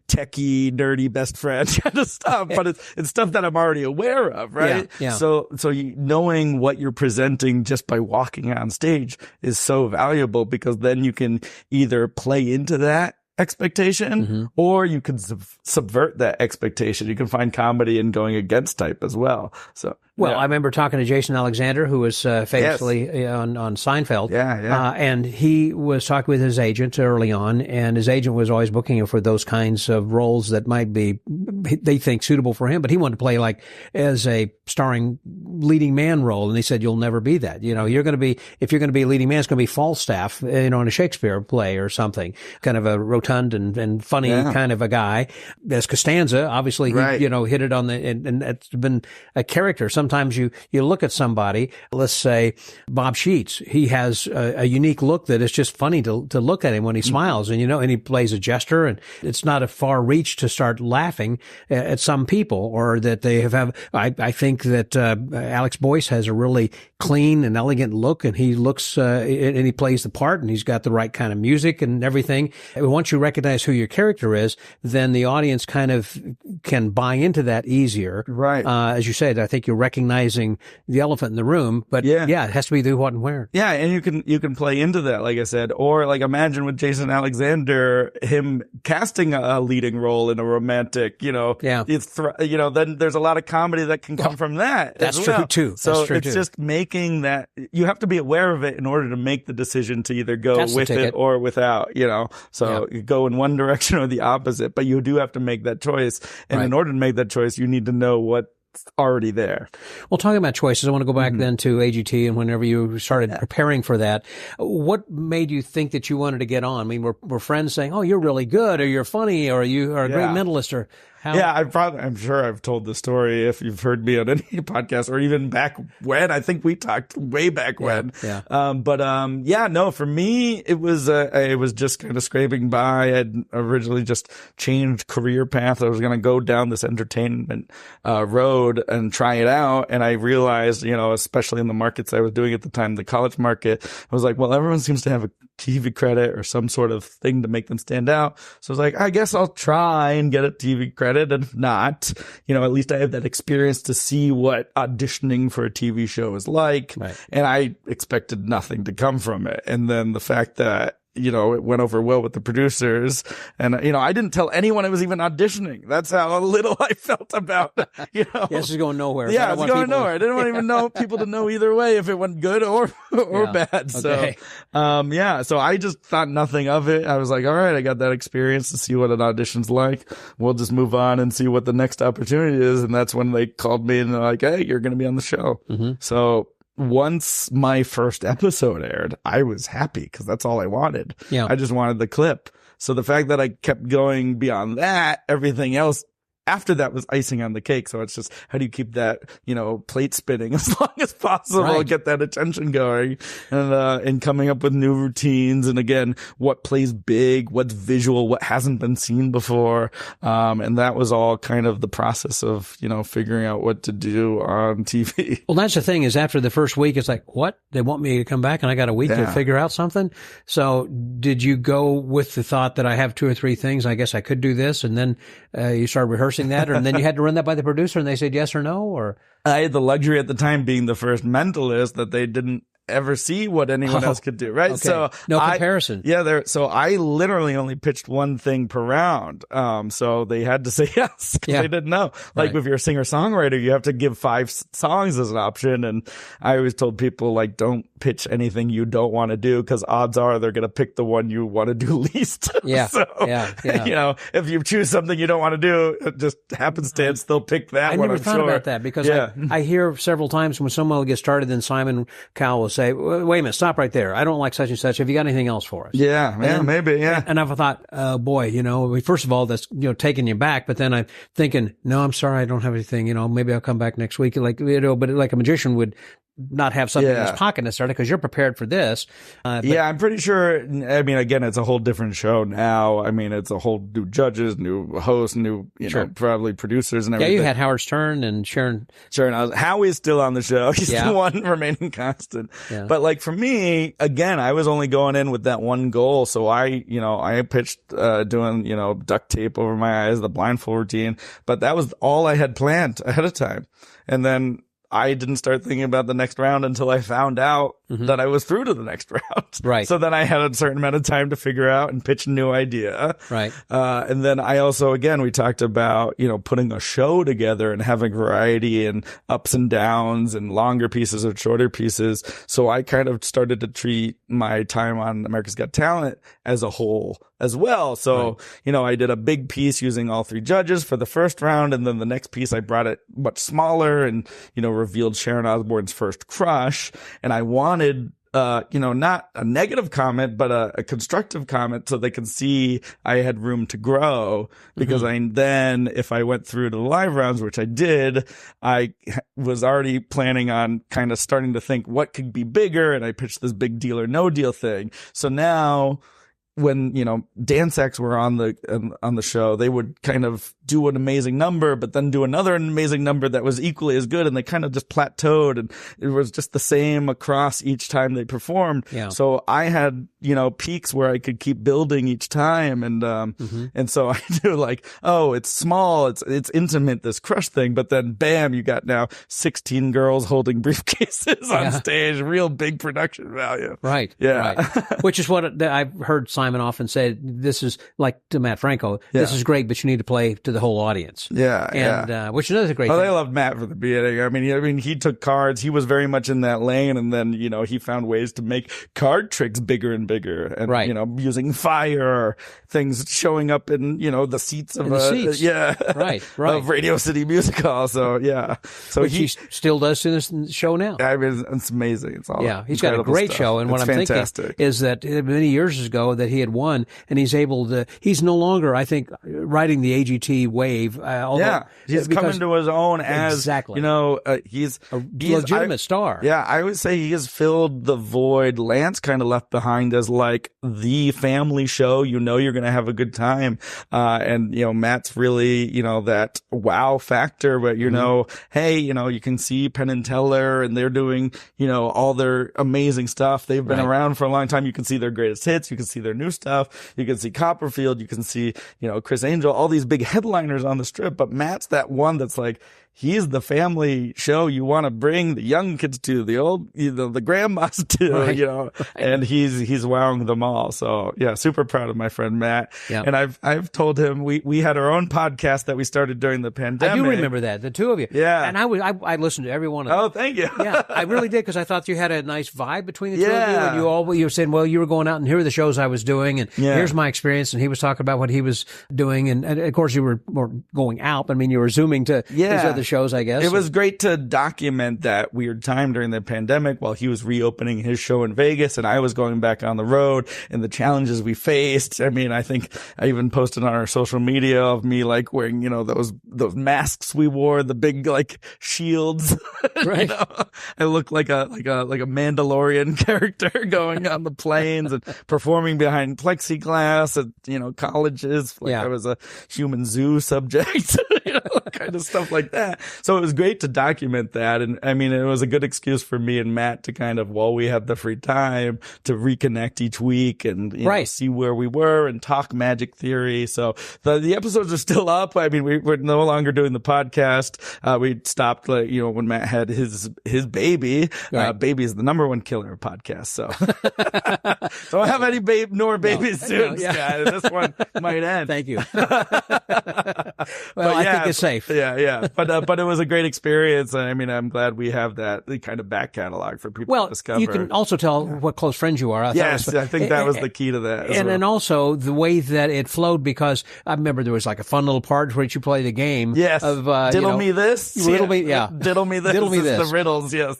techie, nerdy best friend kind of stuff, but it's stuff that I'm already aware of, right? Yeah. So knowing what you're presenting just by walking on stage is so valuable because then you can either play into that expectation or you can subvert that expectation. You can find comedy in going against type as well. So I remember talking to Jason Alexander, who was famously on Seinfeld. And he was talking with his agent early on, and his agent was always booking him for those kinds of roles that might be, they think, suitable for him. But he wanted to play as a starring leading man role. And he said, you'll never be that. If you're going to be a leading man, it's going to be Falstaff, in a Shakespeare play or something, kind of a rotund and funny kind of a guy. As Costanza, obviously, he, hit it on and it's been a character. Sometimes you look at somebody, let's say Bob Sheets, he has a unique look that is just funny to look at him when he smiles and he plays a jester, and it's not a far reach to start laughing at some people, or that they have I think that Alex Boyce has a really clean and elegant look, and he looks and he plays the part, and he's got the right kind of music and everything. Once you recognize who your character is, then the audience kind of can buy into that easier. Right. As you said, I think you're recognizing the elephant in the room, but it has to be the who, what, and where. Yeah. And you can play into that, like I said, or imagine with Jason Alexander, him casting a leading role in a romantic, then there's a lot of comedy that can come from that. That's as well. True too. So it's just making that, you have to be aware of it in order to make the decision to either go with it or without, So you go in one direction or the opposite, but you do have to make that choice. And in order to make that choice, you need to know what's already there. Well, talking about choices, I want to go back then to AGT and whenever you started preparing for that. What made you think that you wanted to get on? I mean, were friends saying, "Oh, you're really good," or "You're funny," or "You are a great mentalist," or how? Yeah, I'm sure I've told the story if you've heard me on any podcast, or even back when. I think we talked way back when. No, for me, it was I was just kind of scraping by. I'd originally just changed career path. I was going to go down this entertainment road and try it out, and I realized, especially in the markets I was doing at the time, the college market, I was like, well, everyone seems to have a TV credit or some sort of thing to make them stand out. So I was like, I guess I'll try and get a TV credit. And if not, at least I have that experience to see what auditioning for a TV show is like. Right. And I expected nothing to come from it. And then the fact that it went over well with the producers. And, I didn't tell anyone I was even auditioning. That's how little I felt about, This is going nowhere. Yeah, it's going nowhere. I didn't want even know people to know either way if it went good or bad. Okay. So, so I just thought nothing of it. I was like, all right, I got that experience to see what an audition's like. We'll just move on and see what the next opportunity is. And that's when they called me and they're like, hey, you're going to be on the show. Mm-hmm. So once my first episode aired, I was happy because that's all I wanted. Yeah. I just wanted the clip. So the fact that I kept going beyond that, everything else after that was icing on the cake. So it's just, how do you keep that, plate spinning as long as possible, right. Get that attention going, and coming up with new routines. And again, what plays big, what's visual, what hasn't been seen before. And that was all kind of the process of, figuring out what to do on TV. Well, that's the thing is after the first week, it's like, what? They want me to come back and I got a week to figure out something. So did you go with the thought that I have 2 or 3 things? I guess I could do this. And then, you started rehearsing that, and then you had to run that by the producer and they said yes or no, or? I had the luxury at the time being the first mentalist that they didn't ever see what anyone else could do, right? Okay. So no comparison. So I literally only pitched one thing per round. So they had to say yes because they didn't know. Like if you're a singer-songwriter, you have to give 5 songs as an option. And I always told people, like, don't pitch anything you don't want to do because odds are they're going to pick the one you want to do least. Yeah. So, if you choose something you don't want to do, it just happenstance they'll pick that one. I never thought about that because I hear several times when someone will get started, then Simon Cowell will say, wait a minute, stop right there. I don't like such and such. Have you got anything else for us? Maybe. And I've thought, first of all, that's, taking you back. But then I'm thinking, no, I'm sorry. I don't have anything, maybe I'll come back next week. But like a magician would not have something in his pocket necessarily because you're prepared for this. I'm pretty sure. I mean, again, it's a whole different show now. I mean, it's a whole new judges, new hosts, new, probably producers and everything. Yeah, you had Howard Stern and Sharon. Howie's still on the show. He's the one remaining constant. Yeah. But like for me, again, I was only going in with that one goal. So I pitched, doing, duct tape over my eyes, the blindfold routine, but that was all I had planned ahead of time. And then I didn't start thinking about the next round until I found out that I was through to the next round. Right. So then I had a certain amount of time to figure out and pitch a new idea. Right. And then I also, again, we talked about, putting a show together and having variety and ups and downs and longer pieces or shorter pieces. So I kind of started to treat my time on America's Got Talent as a whole as well. So, I did a big piece using all 3 judges for the first round. And then the next piece, I brought it much smaller and, revealed Sharon Osbourne's first crush. And I wanted, not a negative comment, but a constructive comment so they can see I had room to grow because if I went through to the live rounds, which I did, I was already planning on kind of starting to think what could be bigger. And I pitched this big deal or no deal thing. So now when, dance acts were on the show, they would kind of do an amazing number, but then do another amazing number that was equally as good. And they kind of just plateaued and it was just the same across each time they performed. Yeah. So I had, peaks where I could keep building each time. And so I do like, oh, it's small. It's intimate, this crush thing. But then bam, you got now 16 girls holding briefcases on stage, real big production value. Right. Yeah. Right. Which is what I've heard Simon often say. This is like to Matt Franco. This is great, but you need to play to the whole audience. Which is a great thing. They loved Matt from the beginning. I mean, he took cards. He was very much in that lane. And then, he found ways to make card tricks bigger and bigger and, using fire or things showing up in, the seats of of Radio City Music Hall. So, So which he still does to this show now. I mean, it's amazing. It's all he's got a great stuff. show. And it's what I'm fantastic. thinking is that many years ago that he had won and he's no longer, I think, riding the AGT wave. He's coming to his own as, he's a legitimate star. Yeah, I would say he has filled the void Lance kind of left behind as like the family show. You're going to have a good time. And, Matt's really, that wow factor, but hey, you can see Penn and Teller and they're doing, all their amazing stuff. They've been around for a long time. You can see their greatest hits. You can see their new stuff. You can see Copperfield. You can see, Chris Angel, all these big headliners on the strip. But Matt's that one that's like, he's the family show you want to bring the young kids to, the old, the grandmas to, Right. and he's wowing them all. So yeah, super proud of my friend Matt. Yeah. And I've told him we had our own podcast that we started during the pandemic. I do remember that, the two of you. Yeah. And I listened to every one of them. Oh, thank you. Yeah, I really did, because I thought you had a nice vibe between the two of you. Yeah. And you were saying, well, you were going out and here are the shows I was doing, and Yeah. here's my experience. And he was talking about what he was doing. And of course, you were going out. I mean, you were Zooming to these other shows, I guess. It was great to document that weird time during the pandemic while he was reopening his show in Vegas and I was going back on the road, and the challenges we faced. I mean, I think I even posted on our social media of me like wearing, those masks we wore, the big like shields. Right. I look like a Mandalorian character going on the planes and performing behind plexiglass at, colleges. Like I was a human zoo subject, kind of stuff like that. So it was great to document that. And I mean, it was a good excuse for me and Matt to kind of, while we have the free time, to reconnect each week and see where we were and talk magic theory. So the episodes are still up. I mean, we're no longer doing the podcast. We stopped, when Matt had his baby. Right. Baby is the number one killer of podcasts. So don't have any babies soon, Scott. This one might end. Thank you. Well, I think it's safe. Yeah. But it was a great experience. I mean, I'm glad we have that kind of back catalog for people to discover. You can also tell what close friends you are. I think that was the key to that. And also the way that it flowed, because I remember there was like a fun little part where you play the game. Yes. Of, diddle me this. Diddle me, Diddle me this. Diddle me this. The riddles, yes.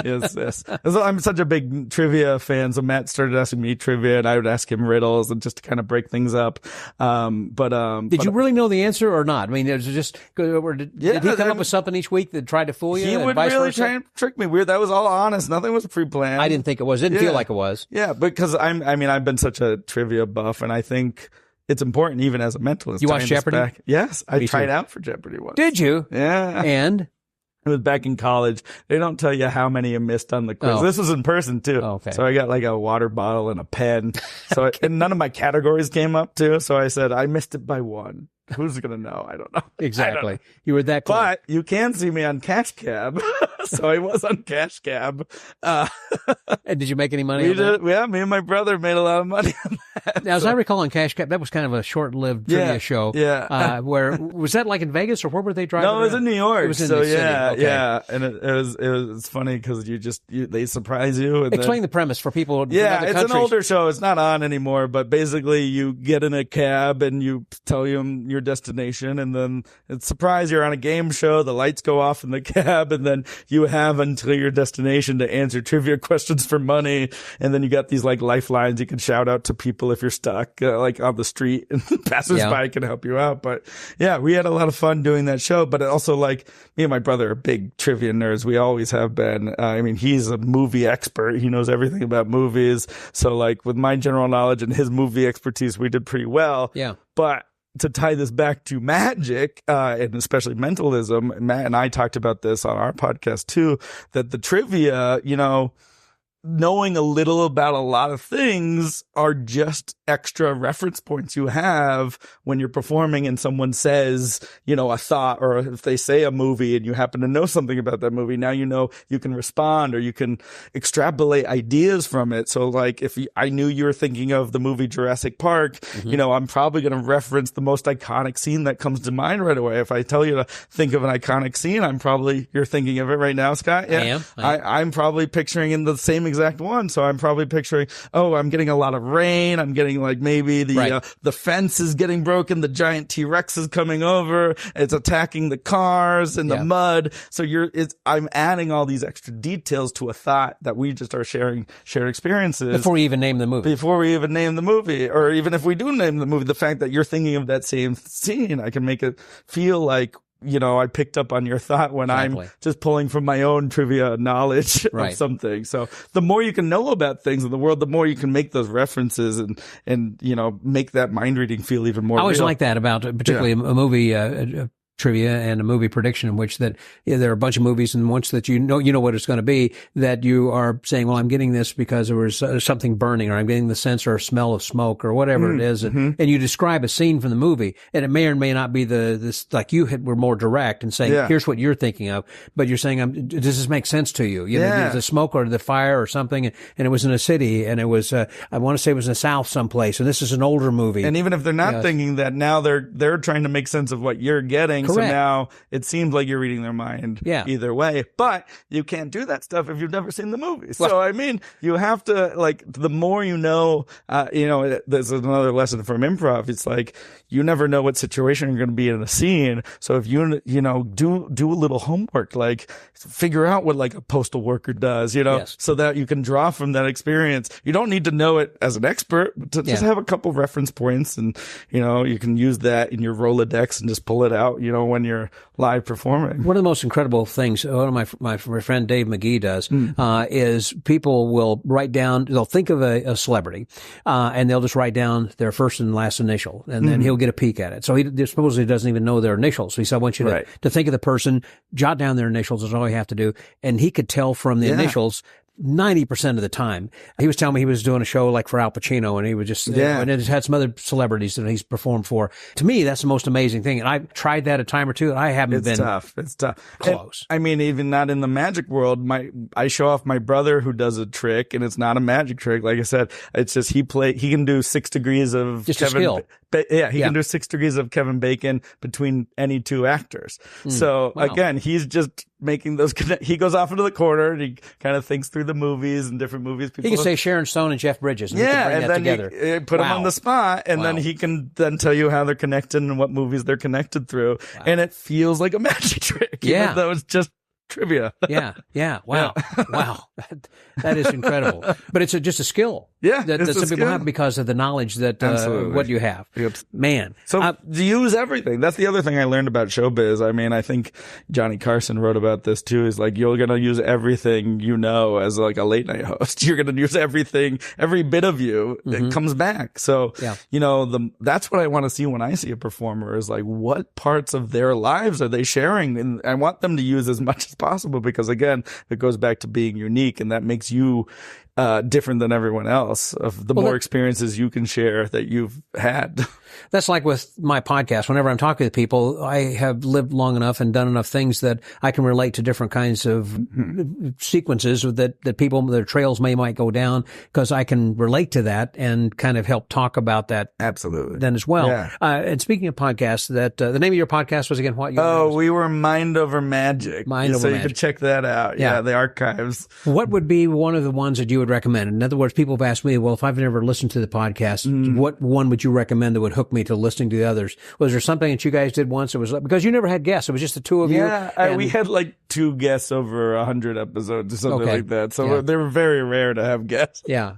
yes. So I'm such a big trivia fan, so Matt started asking me trivia, and I would ask him riddles, and just to kind of break things up. Did you really know the answer or not? I mean, it was just, did he come up with something each week that tried to fool you? He would really try and trick me. Weird. That was all honest. Nothing was pre-planned. I didn't think it was. Didn't feel like it was. Yeah, because I've been such a trivia buff, and I think it's important even as a mentalist. You watched Jeopardy? Yes, I tried out for Jeopardy once. Did you? Yeah. And? It was back in college. They don't tell you how many you missed on the quiz. Oh. This was in person too. Oh, okay. So I got like a water bottle and a pen. So and none of my categories came up too. So I said, I missed it by one. Who's going to know? I don't know. Exactly. Don't know. You were that close. But you can see me on Cash Cab. So I was on Cash Cab. And did you make any money on that? Yeah, me and my brother made a lot of money on that. Now, as I recall on Cash Cab, that was kind of a short-lived trivia show. Yeah. Where, was that like in Vegas, or where were they driving? No, it was in New York. It was in the city. Okay. Yeah. And it was funny because they surprise you. And explain the premise for people from Yeah, other it's countries. an older show. It's not on anymore, but basically you get in a cab and you tell them your destination, and then it's surprise, you're on a game show, the lights go off in the cab, and then you have until your destination to answer trivia questions for money, and then you got these like lifelines you can shout out to people if you're stuck like on the street, and passersby can help you out. But yeah, we had a lot of fun doing that show. But it also, like, me and my brother are big trivia nerds. We always have been. I mean, he's a movie expert. He knows everything about movies. So like with my general knowledge and his movie expertise, we did pretty well. Yeah. But to tie this back to magic, and especially mentalism, Matt and I talked about this on our podcast too, that the trivia, knowing a little about a lot of things are just extra reference points you have when you're performing and someone says, a thought, or if they say a movie and you happen to know something about that movie, now you can respond or you can extrapolate ideas from it. So like I knew you were thinking of the movie Jurassic Park, I'm probably going to reference the most iconic scene that comes to mind right away. If I tell you to think of an iconic scene, you're thinking of it right now, Scott. Yeah. I am. I'm probably picturing in the same exact one. So I'm probably picturing, I'm getting a lot of rain. I'm getting like maybe the fence is getting broken. The giant T-Rex is coming over. It's attacking the cars and the mud. So I'm adding all these extra details to a thought that we just are shared experiences. Before we even name the movie. Or even if we do name the movie, the fact that you're thinking of that same scene, I can make it feel like, I picked up on your thought when I'm just pulling from my own trivia knowledge of something. So the more you can know about things in the world, the more you can make those references and make that mind reading feel even more I always real. like that about particularly a movie, trivia and a movie prediction in which that there are a bunch of movies, and once that you know what it's going to be, that you are saying, well, I'm getting this because there was something burning, or I'm getting the sense or smell of smoke, or whatever it is, and you describe a scene from the movie, and it may or may not be this like you were more direct and saying, here's what you're thinking of, but you're saying, does this make sense to you? You know, the smoke or the fire or something, and it was in a city, and it was I want to say it was in the South someplace, and this is an older movie. And even if they're not thinking that, now they're trying to make sense of what you're getting. Correct. So now it seems like you're reading their mind either way. But you can't do that stuff if you've never seen the movie. So, I mean, you have to, like, the more you know, there's another lesson from improv. It's like, you never know what situation you're going to be in a scene. So if do a little homework, like figure out what like a postal worker does, so that you can draw from that experience. You don't need to know it as an expert, but to just have a couple reference points, and, you can use that in your Rolodex and just pull it out, when you're live performing. One of the most incredible things, one of my friend Dave McGee does, is people will write down, they'll think of a celebrity, and they'll just write down their first and last initial, and then he'll get a peek at it. So he supposedly doesn't even know their initials. So he said, I want you to think of the person, jot down their initials is all you have to do. And he could tell from the initials 90% of the time. He was telling me he was doing a show like for Al Pacino, and he would just, and it had some other celebrities that he's performed for. To me, that's the most amazing thing. And I've tried that a time or two, and I haven't been tough. It's tough. Close. And, I mean, even not in the magic world, I show off my brother who does a trick, and it's not a magic trick. Like I said, it's just he can do 6 degrees of just Kevin, a skill. He can do 6 degrees of Kevin Bacon between any two actors. So again, he's just making those he goes off into the corner and he kind of thinks through the movies and different movies. He can say Sharon Stone and Jeff Bridges, and and then together. Put them on the spot, and then he can then tell you how they're connected and what movies they're connected through, and it feels like a magic trick, even though it's just trivia. Wow. That is incredible. But it's just a skill. That some people have because of the knowledge that what you have. Man. So use everything. That's the other thing I learned about showbiz. I mean, I think Johnny Carson wrote about this too. He's like, you're going to use everything as like a late night host. You're going to use everything, every bit of you that comes back. So, that's what I want to see when I see a performer, is like, what parts of their lives are they sharing? And I want them to use as much as possible, because again, it goes back to being unique, and that makes you different than everyone else, of the more experiences you can share that you've had. That's like with my podcast. Whenever I'm talking to people, I have lived long enough and done enough things that I can relate to different kinds of sequences that people, their trails might go down, because I can relate to that and kind of help talk about that. Absolutely. Then as well. Yeah. And speaking of podcasts, the name of your podcast was again what? We were Mind Over Magic. So you could check that out. Yeah, the archives. What would be one of the ones that you would recommend? In other words, people have asked me, well, if I've never listened to the podcast, what one would you recommend that would hook me to listening to the others? Was there something that you guys did once? It was because you never had guests. It was just the two of you. Yeah, we had like 2 guests over 100 episodes or something like that. So they were very rare to have guests. Yeah.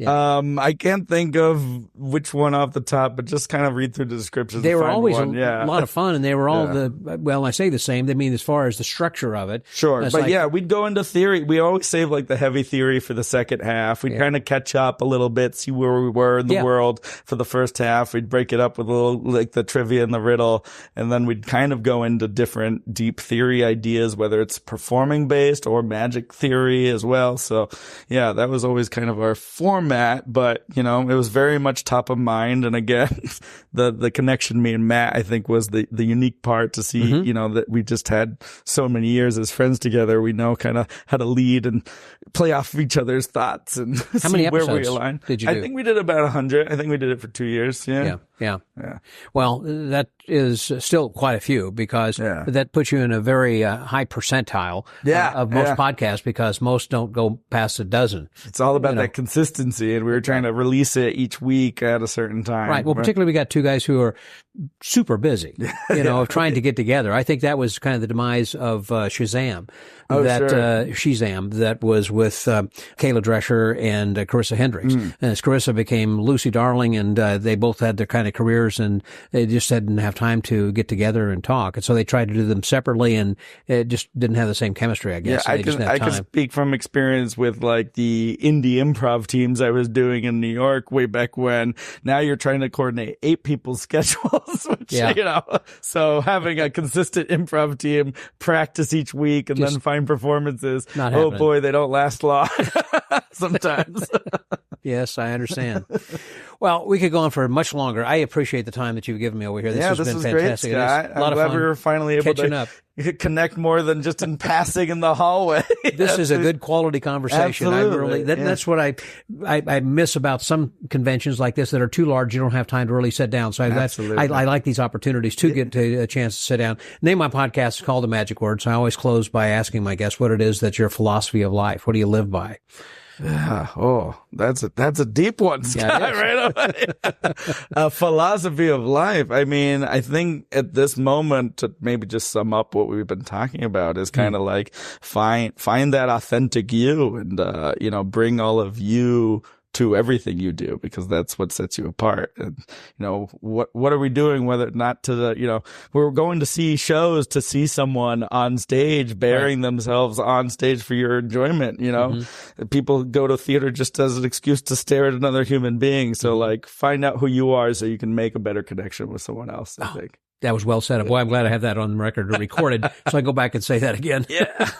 I can't think of which one off the top, but just kind of read through the descriptions. They were always a lot of fun, and they were all I say the same. I mean, as far as the structure of it. Sure. But we'd go into theory. We always save like the heavy theory for the second half. We'd kind of catch up a little bit, see where we were in the world for the first half. We'd break it up with a little, like the trivia and the riddle. And then we'd kind of go into different deep theory ideas, whether it's performing based or magic theory as well. So that was always kind of our format. But it was very much top of mind. And again, the connection me and Matt, I think, was the unique part to see, that we just had so many years as friends together. We know kind of how to lead and play off of each other's thoughts and how many episodes where we align. Did you do? I think we did about 100. I think we did it for 2 years. Yeah. Well, that is still quite a few, because that puts you in a very high percentile of most podcasts, because most don't go past a dozen. It's all about that consistency, and we were trying to release it each week at a certain time. Right. Well, particularly we got 2 guys who are super busy, of trying to get together. I think that was kind of the demise of Shazam. Shazam, that was with Kayla Drescher and Carissa Hendricks. And as Carissa became Lucy Darling, and they both had their kind of careers, and they just didn't have time to get together and talk. And so they tried to do them separately, and it just didn't have the same chemistry, I guess. Yeah, They just didn't have I can time. speak from experience with like the indie improv teams I was doing in New York way back when. Now you're trying to coordinate 8 people's schedules, which, you know, so having a consistent improv team practice each week and then find performances. Oh boy, they don't last long sometimes. Yes, I understand. Well, we could go on for much longer. I appreciate the time that you've given me over here. This has been fantastic. Great, Scott. A lot I'm glad we were finally able to connect more than just in passing in the hallway. This is a good quality conversation. Absolutely. That's what I miss about some conventions like this that are too large. You don't have time to really sit down. So I like these opportunities to get to a chance to sit down. The name of my podcast is called The Magic Word. So I always close by asking my guests what it is that's your philosophy of life. What do you live by? Oh, that's a deep one, Scott, right away. A philosophy of life. I mean, I think at this moment, to maybe just sum up what we've been talking about, is kind of like find that authentic you and, you know, bring all of you to everything you do, because that's what sets you apart. And, you know, what are we doing, whether not to the, you know, we're going to see shows to see someone on stage bearing themselves on stage for your enjoyment. You know, people go to theater just as an excuse to stare at another human being. So like find out who you are so you can make a better connection with someone else, I think. That was well said. Boy, I'm glad I have that on record recorded so I go back and say that again. Yeah.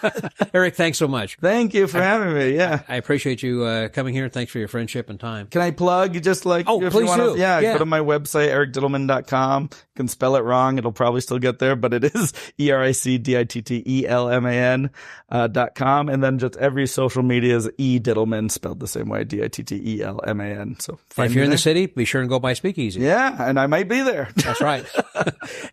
Eric, thanks so much. Thank you for having me. Yeah. I appreciate you coming here. Thanks for your friendship and time. Can I plug just like, if please do. Go to my website, ericdittelman.com. You can spell it wrong. It'll probably still get there, but it is ERICDITTELMAN.com. And then just every social media is Dittelman, spelled the same way, DITTELMAN. So if you're in the city, be sure and go by Speakeasy. Yeah. And I might be there. That's right.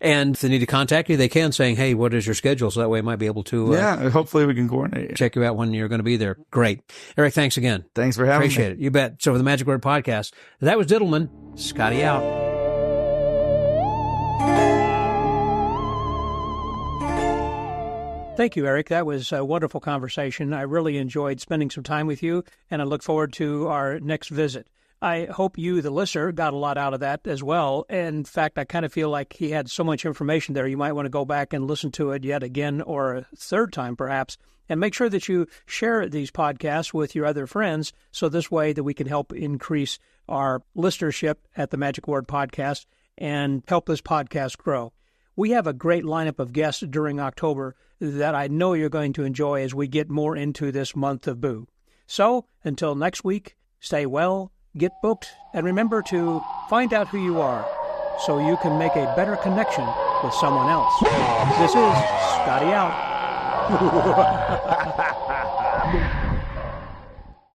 And if they need to contact you, they can, saying, hey, what is your schedule? So that way I might be able to hopefully we can coordinate. Check you out when you're going to be there. Great. Eric, thanks again. Thanks for having me. Appreciate it. You bet. So for the Magic Word Podcast, that was Dittelman. Scotty out. Thank you, Eric. That was a wonderful conversation. I really enjoyed spending some time with you, and I look forward to our next visit. I hope you, the listener, got a lot out of that as well. In fact, I kind of feel like he had so much information there, you might want to go back and listen to it yet again or a third time perhaps, and make sure that you share these podcasts with your other friends so this way that we can help increase our listenership at the Magic Word Podcast and help this podcast grow. We have a great lineup of guests during October that I know you're going to enjoy as we get more into this month of Boo. So, until next week, stay well, get booked, and remember to find out who you are so you can make a better connection with someone else. This is Scotty out.